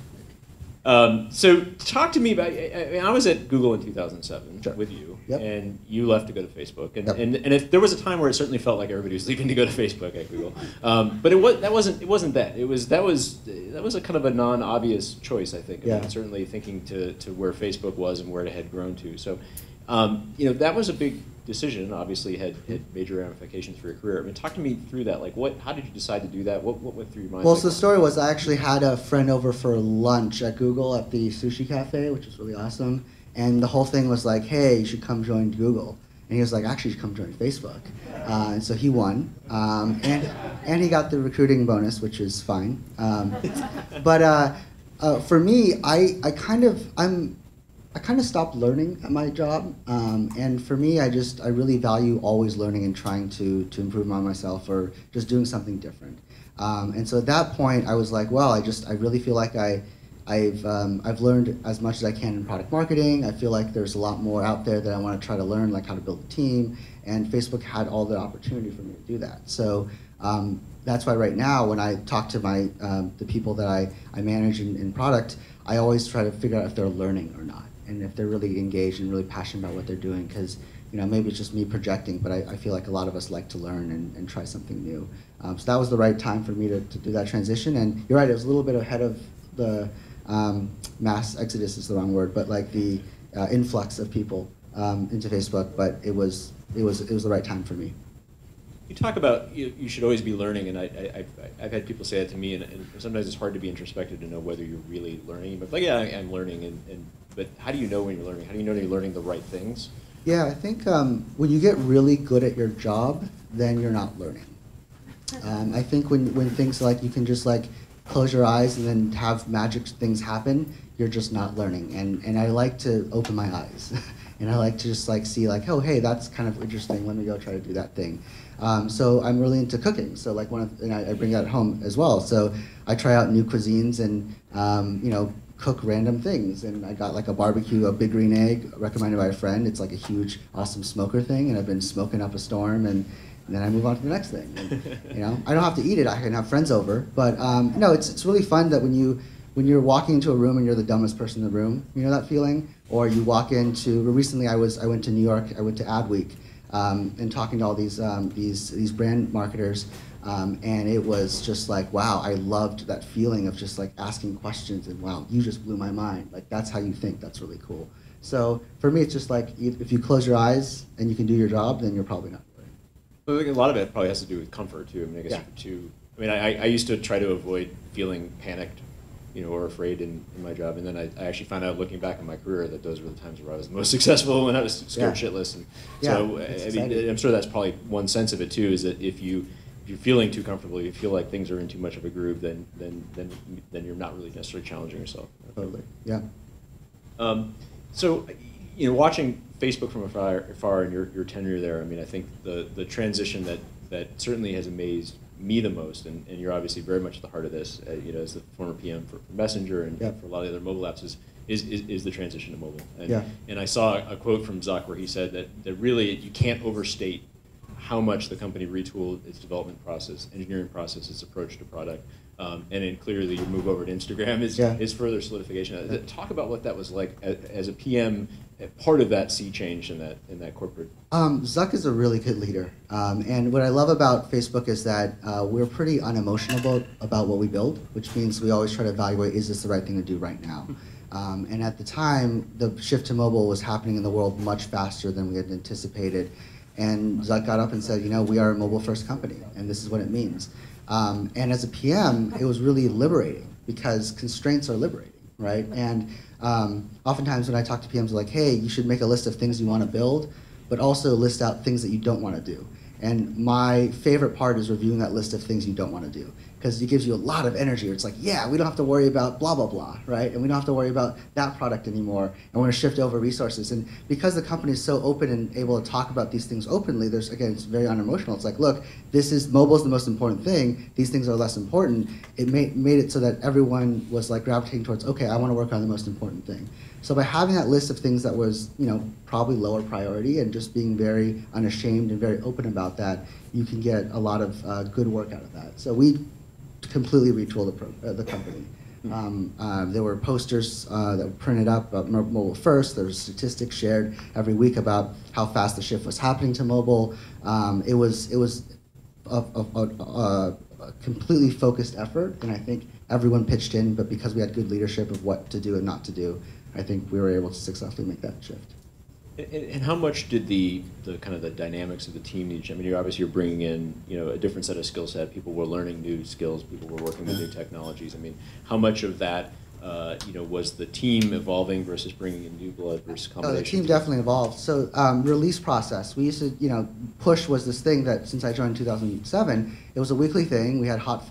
So talk to me about. I was at Google in 2007 with you, and you left to go to Facebook. And if there was a time where it certainly felt like everybody was leaving to go to Facebook at Google, but it wasn't that. That was a kind of a non-obvious choice, I think. I mean, certainly thinking to where Facebook was and where it had grown to. So that was a big decision. Obviously, had major ramifications for your career. I mean, talk to me through that. Like, how did you decide to do that? What went through your mind? Well, so the story was I actually had a friend over for lunch at Google at the sushi cafe, which was really awesome. And the whole thing was like, hey, you should come join Google. And he was like, actually, you should come join Facebook. And so he won. And he got the recruiting bonus, which is fine. But for me, I kind of stopped learning at my job, and for me, I really value always learning and trying to improve on myself or just doing something different. And so at that point, I was like, well, I really feel like I I've learned as much as I can in product marketing. I feel like there's a lot more out there that I want to try to learn, like how to build a team. And Facebook had all the opportunity for me to do that. So that's why right now, when I talk to the people that I manage in product, I always try to figure out if they're learning or not, and if they're really engaged and really passionate about what they're doing. Because maybe it's just me projecting, but I feel like a lot of us like to learn and try something new. So that was the right time for me to do that transition. And you're right, it was a little bit ahead of the mass exodus is the wrong word, but like the influx of people into Facebook. But it was the right time for me. You talk about you should always be learning, and I've had people say that to me, and sometimes it's hard to be introspective to know whether you're really learning. But like, yeah, I'm learning, but how do you know when you're learning? How do you know when you're learning the right things? Yeah, I think when you get really good at your job, then you're not learning. I think when things like you can just like close your eyes and then have magic things happen, you're just not learning. And I like to open my eyes. And I like to just like see like, oh, hey, that's kind of interesting. Let me go try to do that thing. So I'm really into cooking. So like and I bring that home as well. So I try out new cuisines and cook random things. And I got like a barbecue, a big green egg recommended by a friend. It's like a huge, awesome smoker thing. And I've been smoking up a storm. And then I move on to the next thing. And, I don't have to eat it. I can have friends over. But it's really fun that when you're walking into a room and you're the dumbest person in the room, you know that feeling? Or you walk into, recently I went to New York, I went to Adweek, and talking to all these brand marketers, and it was just like, wow, I loved that feeling of just like asking questions and wow, you just blew my mind. Like that's how you think, that's really cool. So for me, it's just like, if you close your eyes and you can do your job, then you're probably not learning. Well, I think a lot of it probably has to do with comfort too. I mean, I guess I used to try to avoid feeling panicked, or afraid in my job. And then I actually found out, looking back in my career, that those were the times where I was the most successful, when I was scared shitless. And so I'm sure that's probably one sense of it too, is that if you're feeling too comfortable, you feel like things are in too much of a groove, then you're not really necessarily challenging yourself. Totally. Yeah. So, watching Facebook from afar and your tenure there, I mean, I think the transition that certainly has amazed me the most, and you're obviously very much at the heart of this, as the former PM for Messenger and for a lot of the other mobile apps, is the transition to mobile. And I saw a quote from Zuck where he said that really you can't overstate how much the company retooled its development process, engineering process, its approach to product, and then clearly your move over to Instagram is further solidification. Talk about what that was like as a PM, part of that sea change in that corporate. Zuck is a really good leader, and what I love about Facebook is that we're pretty unemotional about what we build, which means we always try to evaluate, is this the right thing to do right now? And at the time, the shift to mobile was happening in the world much faster than we had anticipated. And Zuck got up and said, we are a mobile-first company, and this is what it means. And as a PM, it was really liberating, because constraints are liberating, right? And oftentimes when I talk to PMs, they're like, hey, you should make a list of things you want to build, but also list out things that you don't want to do. And my favorite part is reviewing that list of things you don't want to do, because it gives you a lot of energy. It's like, yeah, we don't have to worry about blah, blah, blah, right? And we don't have to worry about that product anymore, and we're going to shift over resources. And because the company is so open and able to talk about these things openly, it's very unemotional. It's like, look, mobile is the most important thing. These things are less important. It made it so that everyone was like gravitating towards, okay, I want to work on the most important thing. So by having that list of things that was, probably lower priority, and just being very unashamed and very open about that, you can get a lot of good work out of that. So we completely retooled the company. There were posters that were printed up about mobile first. There was statistics shared every week about how fast the shift was happening to mobile. It was a completely focused effort, and I think everyone pitched in, but because we had good leadership of what to do and not to do, I think we were able to successfully make that shift. And how much did the kind of the dynamics of the team need to change? I mean, you're bringing in a different set of skill set. People were learning new skills. People were working with new technologies. I mean, how much of that was the team evolving versus bringing in new blood versus combination? The team definitely evolved. So release process. We used to, push was this thing that since I joined in 2007, it was a weekly thing. We had hot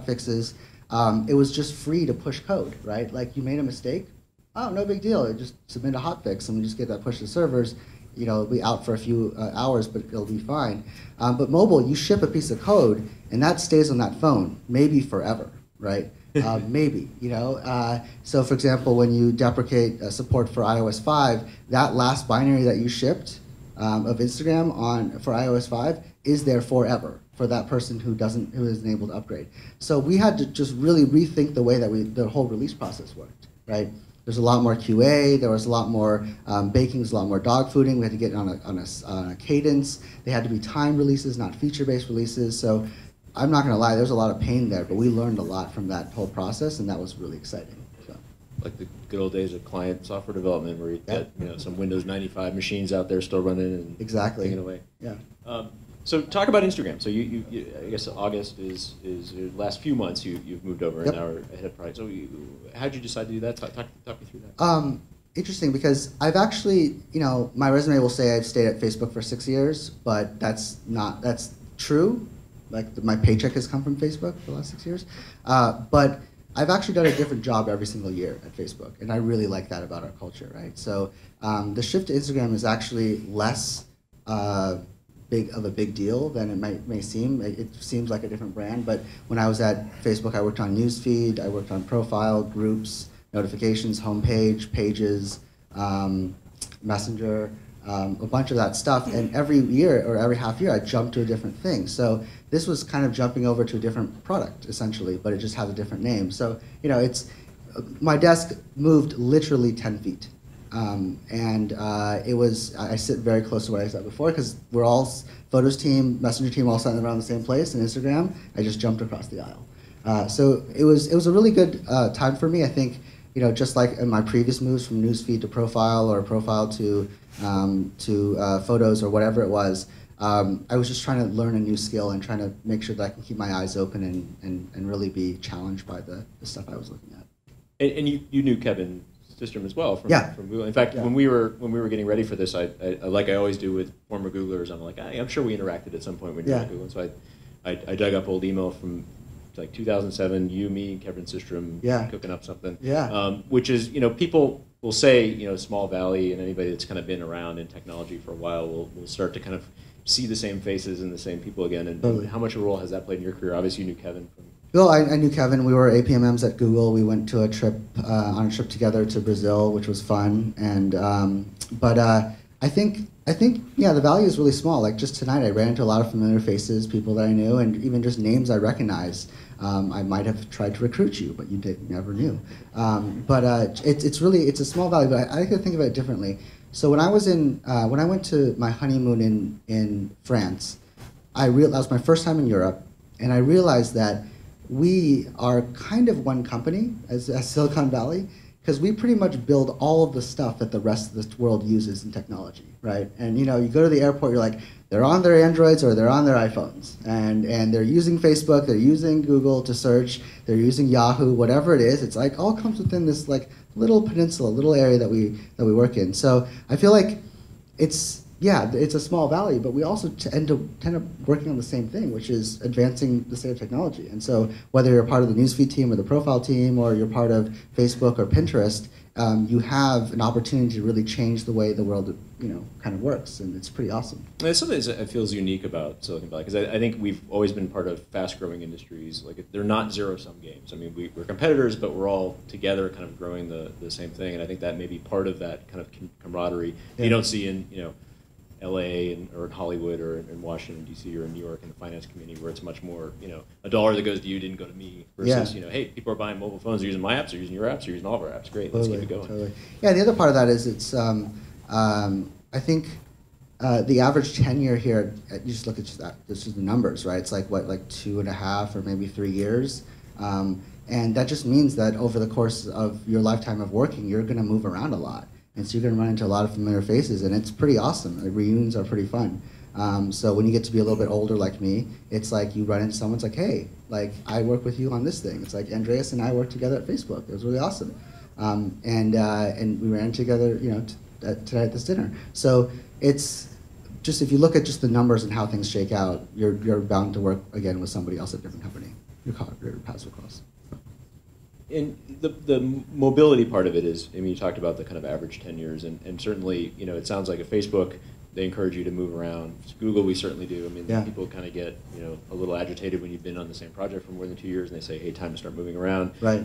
fixes. It was just free to push code, right? Like you made a mistake. Oh, no big deal. You just submit a hotfix and we just get that pushed to servers. It'll be out for a few hours, but it'll be fine. But mobile, you ship a piece of code and that stays on that phone, maybe forever, right? Maybe, So for example, when you deprecate support for iOS 5, that last binary that you shipped of Instagram for iOS 5 is there forever for that person who isn't able to upgrade. So we had to just really rethink the way that the whole release process worked, right? There's a lot more QA. There was a lot more baking. There's a lot more dog fooding. We had to get on a cadence. They had to be timed releases, not feature-based releases. So I'm not going to lie, there's a lot of pain there, but we learned a lot from that whole process, and that was really exciting. So. Like the good old days of client software development, where you got some Windows 95 machines out there still running and exactly taking away. Yeah. So talk about Instagram. So you I guess August is your last few months you've moved over and now are head of product. So how did you decide to do that? Talk me through that. Interesting, because I've actually, my resume will say I've stayed at Facebook for 6 years, but that's true. Like my paycheck has come from Facebook for the last 6 years. But I've actually done a different job every single year at Facebook, and I really like that about our culture, right? So the shift to Instagram is actually less big deal than it may seem. It seems like a different brand, but when I was at Facebook, I worked on newsfeed, I worked on profile, groups, notifications, homepage, pages, Messenger, a bunch of that stuff, and every year or every half year I jumped to a different thing. So this was kind of jumping over to a different product essentially, but it just has a different name. So my desk moved literally 10 feet. I sit very close to what I said before, because we're all photos team, messenger team, all sitting around the same place. And Instagram, I just jumped across the aisle. So it was a really good time for me. I think just like in my previous moves from newsfeed to profile, or profile to photos, or whatever it was, I was just trying to learn a new skill and trying to make sure that I can keep my eyes open and really be challenged by the stuff I was looking at. And you knew Kevin System as well from Google. In fact, when we were getting ready for this, I like I always do with former Googlers, I'm like, I'm sure we interacted at some point when you were at Google. And so I dug up old email from like 2007, you, me, Kevin Systrom, cooking up something. Which is, people will say, Small Valley, and anybody that's kind of been around in technology for a while will start to kind of see the same faces and the same people again. And how much of a role has that played in your career? Obviously, you knew Kevin from. Well, I knew Kevin. We were APMMs at Google. We went to a trip on a trip together to Brazil, which was fun. And I think the value is really small. Like just tonight, I ran into a lot of familiar faces, people that I knew, and even just names I recognize. I might have tried to recruit you, but you never knew. It's a small value, but I like to think of it differently. So when I went to my honeymoon in France, that was my first time in Europe, and I realized that we are kind of one company as Silicon Valley, because we pretty much build all of the stuff that the rest of the world uses in technology, right? And you go to the airport, you're like, they're on their Androids or they're on their iPhones, and they're using Facebook, they're using Google to search, they're using Yahoo, whatever it is. It's like all comes within this like little peninsula, little area that we work in. So I feel like it's a small valley, but we also tend up working on the same thing, which is advancing the state of technology. And so whether you're part of the newsfeed team or the profile team, or you're part of Facebook or Pinterest, you have an opportunity to really change the way the world kind of works, and it's pretty awesome. There's something that feels unique about Silicon Valley, because I think we've always been part of fast-growing industries. Like they're not zero-sum games. I mean, we're competitors, but we're all together, kind of growing the same thing. And I think that may be part of that kind of camaraderie you don't see in LA or in Hollywood or in Washington D.C. or in New York in the finance community, where it's much more a dollar that goes to you didn't go to me, versus hey, people are buying mobile phones, they're using my apps, they're using your apps, they're using all of our apps. Great, let's keep it going. Totally. Yeah, the other part of that is it's I think the average tenure here, you just look at just the numbers, right? It's like 2.5 or maybe 3 years. And that just means that over the course of your lifetime of working, you're going to move around a lot. And so you're going to run into a lot of familiar faces, and it's pretty awesome. The reunions are pretty fun. So when you get to be a little bit older like me, it's like you run into someone, it's like, hey, like I work with you on this thing. It's like Andreas and I worked together at Facebook. It was really awesome. And we ran together, tonight at this dinner. So it's just, if you look at just the numbers and how things shake out, you're bound to work again with somebody else at a different company. Your paths will cross. And the mobility part of it is, I mean, you talked about the kind of average tenures, and certainly, it sounds like at Facebook, they encourage you to move around. Google, we certainly do. I mean, Yeah. people kind of get a little agitated when you've been on the same project for more than 2 years, and they say, "Hey, time to start moving around." Right.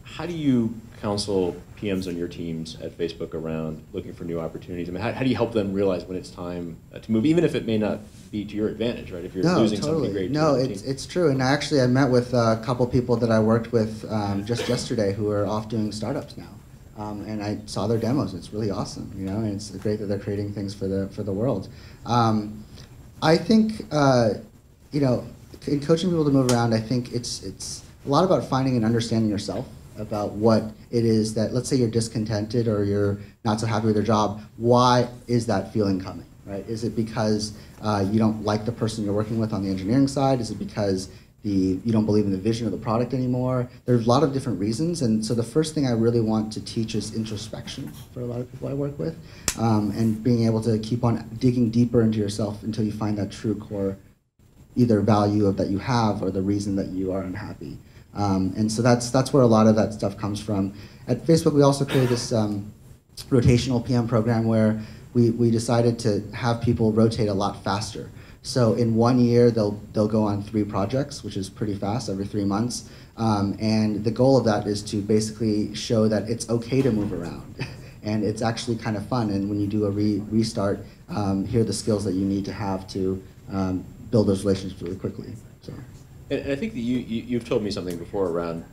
How do you counsel PMs on your teams at Facebook around looking for new opportunities? I mean, how do you help them realize when it's time to move, even if it may not be to your advantage, right? If you're losing something great. No, to the it's true. And I met with a couple people that I worked with just yesterday who are off doing startups now. And I saw their demos. It's really awesome, and it's great that they're creating things for the world. I think, in coaching people to move around, I think it's a lot about finding and understanding yourself about what it is that, let's say you're discontented or you're not so happy with your job. Why is that feeling coming, right? Is it because you don't like the person you're working with on the engineering side? Is it because you don't believe in the vision of the product anymore? There's a lot of different reasons, and so the first thing I really want to teach is introspection for a lot of people I work with, and being able to keep on digging deeper into yourself until you find that true core, either value that you have or the reason that you are unhappy. And so that's where a lot of that stuff comes from. At Facebook, we also created this rotational PM program where we decided to have people rotate a lot faster. So in 1 year, they'll go on 3 projects, which is pretty fast, every 3 months. And the goal of that is to basically show that it's okay to move around. And it's actually kind of fun. And when you do a restart, here are the skills that you need to have to build those relationships really quickly. So. And I think that you've told me something before around,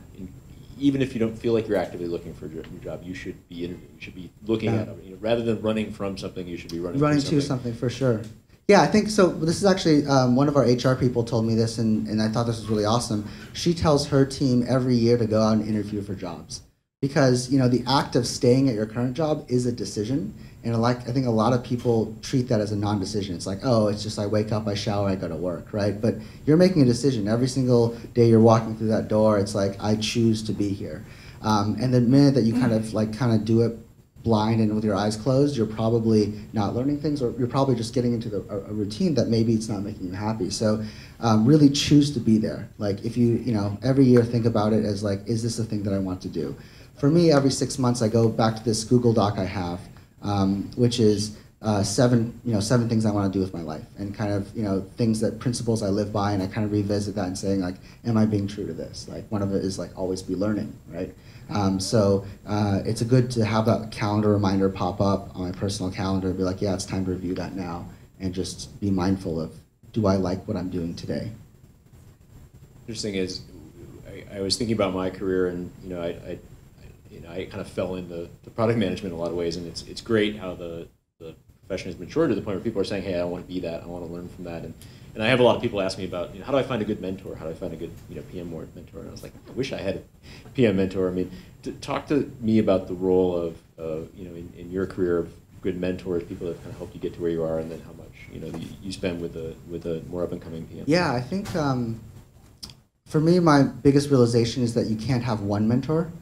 even if you don't feel like you're actively looking for a new job, you should be interviewing. You should be looking at it. Rather than running from something, you should be running to something for sure. Yeah, I think so. This is actually one of our HR people told me this, and I thought this was really awesome. She tells her team every year to go out and interview for jobs because the act of staying at your current job is a decision, and I think a lot of people treat that as a non-decision. It's like, oh, it's just I wake up, I shower, I go to work, right? But you're making a decision every single day you're walking through that door. It's like I choose to be here, and the minute that you kind of do it blind and with your eyes closed, you're probably not learning things, or you're probably just getting into a routine that maybe it's not making you happy. So really choose to be there. Like if you every year think about it as like, is this a thing that I want to do? For me, every 6 months I go back to this Google Doc I have, which is 7 things I want to do with my life, and kind of things that principles I live by, and I kind of revisit that and saying like, am I being true to this? Like one of it is like always be learning, right? So it's good to have that calendar reminder pop up on my personal calendar and be like, yeah, it's time to review that now, and just be mindful of, do I like what I'm doing today? Interesting is, I was thinking about my career, and I kind of fell into the product management in a lot of ways, and it's great how the profession has matured to the point where people are saying, hey, I want to be that, I want to learn from that, and I have a lot of people ask me about, how do I find a good mentor? How do I find a good, PM mentor? And I was like, I wish I had a PM mentor. I mean, talk to me about the role of, in your career of good mentors, people that kind of helped you get to where you are, and then how much, you spend with a more up and coming PM. Yeah, I think for me, my biggest realization is that you can't have one mentor,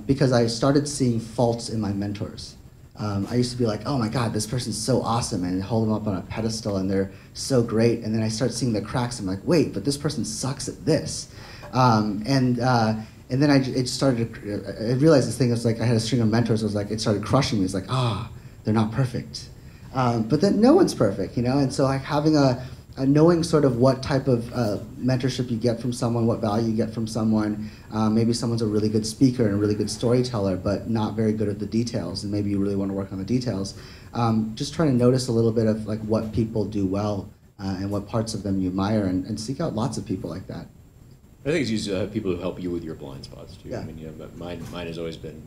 because I started seeing faults in my mentors. I used to be like, oh my God, this person's so awesome, and hold them up on a pedestal, and they're so great. And then I start seeing the cracks. I'm like, wait, but this person sucks at this. And then I realized this thing was like, I had a string of mentors. It started crushing me. It's like, they're not perfect. But then no one's perfect, And so like having knowing sort of what type of mentorship you get from someone, what value you get from someone. Maybe someone's a really good speaker and a really good storyteller, but not very good at the details, and maybe you really want to work on the details. Just trying to notice a little bit of like what people do well and what parts of them you admire, and seek out lots of people like that. I think it's used to have people who help you with your blind spots too. Yeah. I mean, mine has always been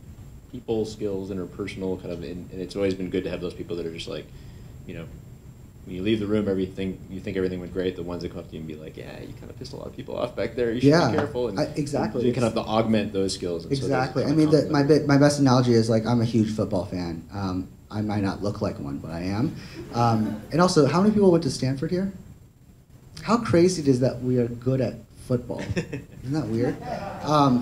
people skills, interpersonal kind of, and it's always been good to have those people that are just like, when you leave the room, you think everything went great. The ones that come up to you and be like, yeah, you kind of pissed a lot of people off back there. You should be careful. And exactly. You kind of have to augment those skills. And exactly. I mean, my best analogy is like, I'm a huge football fan. I might not look like one, but I am. And also, how many people went to Stanford here? How crazy is that we are good at football? Isn't that weird?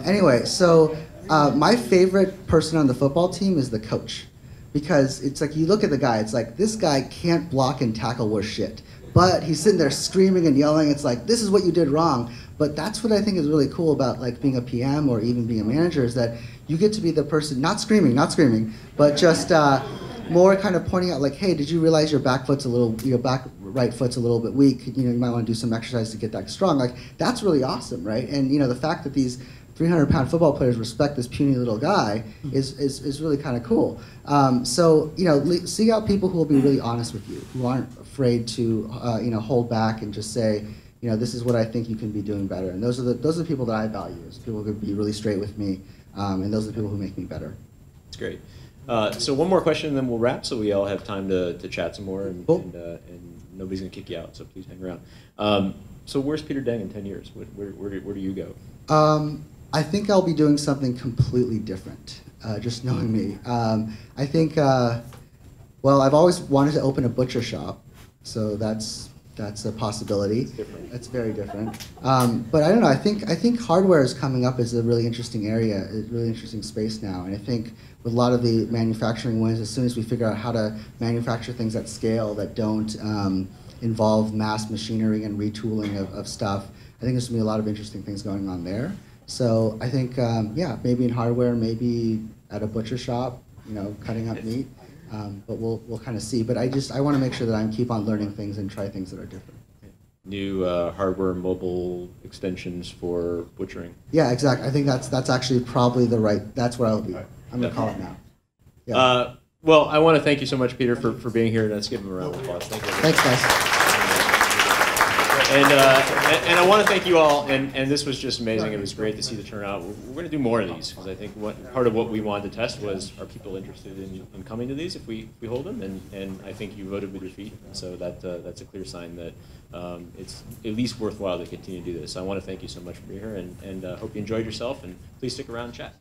Anyway, so my favorite person on the football team is the coach. Because it's like, you look at the guy, it's like, this guy can't block and tackle worth shit. But he's sitting there screaming and yelling. It's like, this is what you did wrong. But that's what I think is really cool about like being a PM or even being a manager, is that you get to be the person, not screaming, but just more kind of pointing out like, hey, did you realize your back foot's a little, your back right foot's a little bit weak? You know, you might want to do some exercise to get that strong. Like, that's really awesome, right? And you know, the fact that these 300-pound football players respect this puny little guy is really kind of cool. So you know, seek out people who will be really honest with you, who aren't afraid to you know, hold back and just say, you know, this is what I think you can be doing better. And those are the people that I value. Is people who can be really straight with me, and those are the people who make me better. That's great. So one more question, and then we'll wrap, so we all have time to chat some more, and, cool. and nobody's going to kick you out, so please hang around. So where's Peter Deng in 10 years? Where do you go? I think I'll be doing something completely different, just knowing me. I think, well, I've always wanted to open a butcher shop, so that's a possibility. It's different. It's very different. But I don't know, I think hardware is coming up as a really interesting area, a really interesting space now, and I think with a lot of the manufacturing wins, as soon as we figure out how to manufacture things at scale that don't involve mass machinery and retooling of stuff, I think there's going to be a lot of interesting things going on there. So I think, yeah, maybe in hardware, maybe at a butcher shop, you know, cutting up meat. But we'll kind of see. But I want to make sure that I keep on learning things and try things that are different. New hardware mobile extensions for butchering. Yeah, exactly. I think that's actually probably that's where I'll be. I'm going to call it now. Yeah. Well, I want to thank you so much, Peter, for being here. Let's give him a round of applause. Thank you. Thanks, guys. And I want to thank you all, and this was just amazing. It was great to see the turnout. We're going to do more of these, because I think part of what we wanted to test was, are people interested in coming to these if we hold them? And I think you voted with your feet, so that's a clear sign that it's at least worthwhile to continue to do this. So I want to thank you so much for being here, and hope you enjoyed yourself, and please stick around and chat.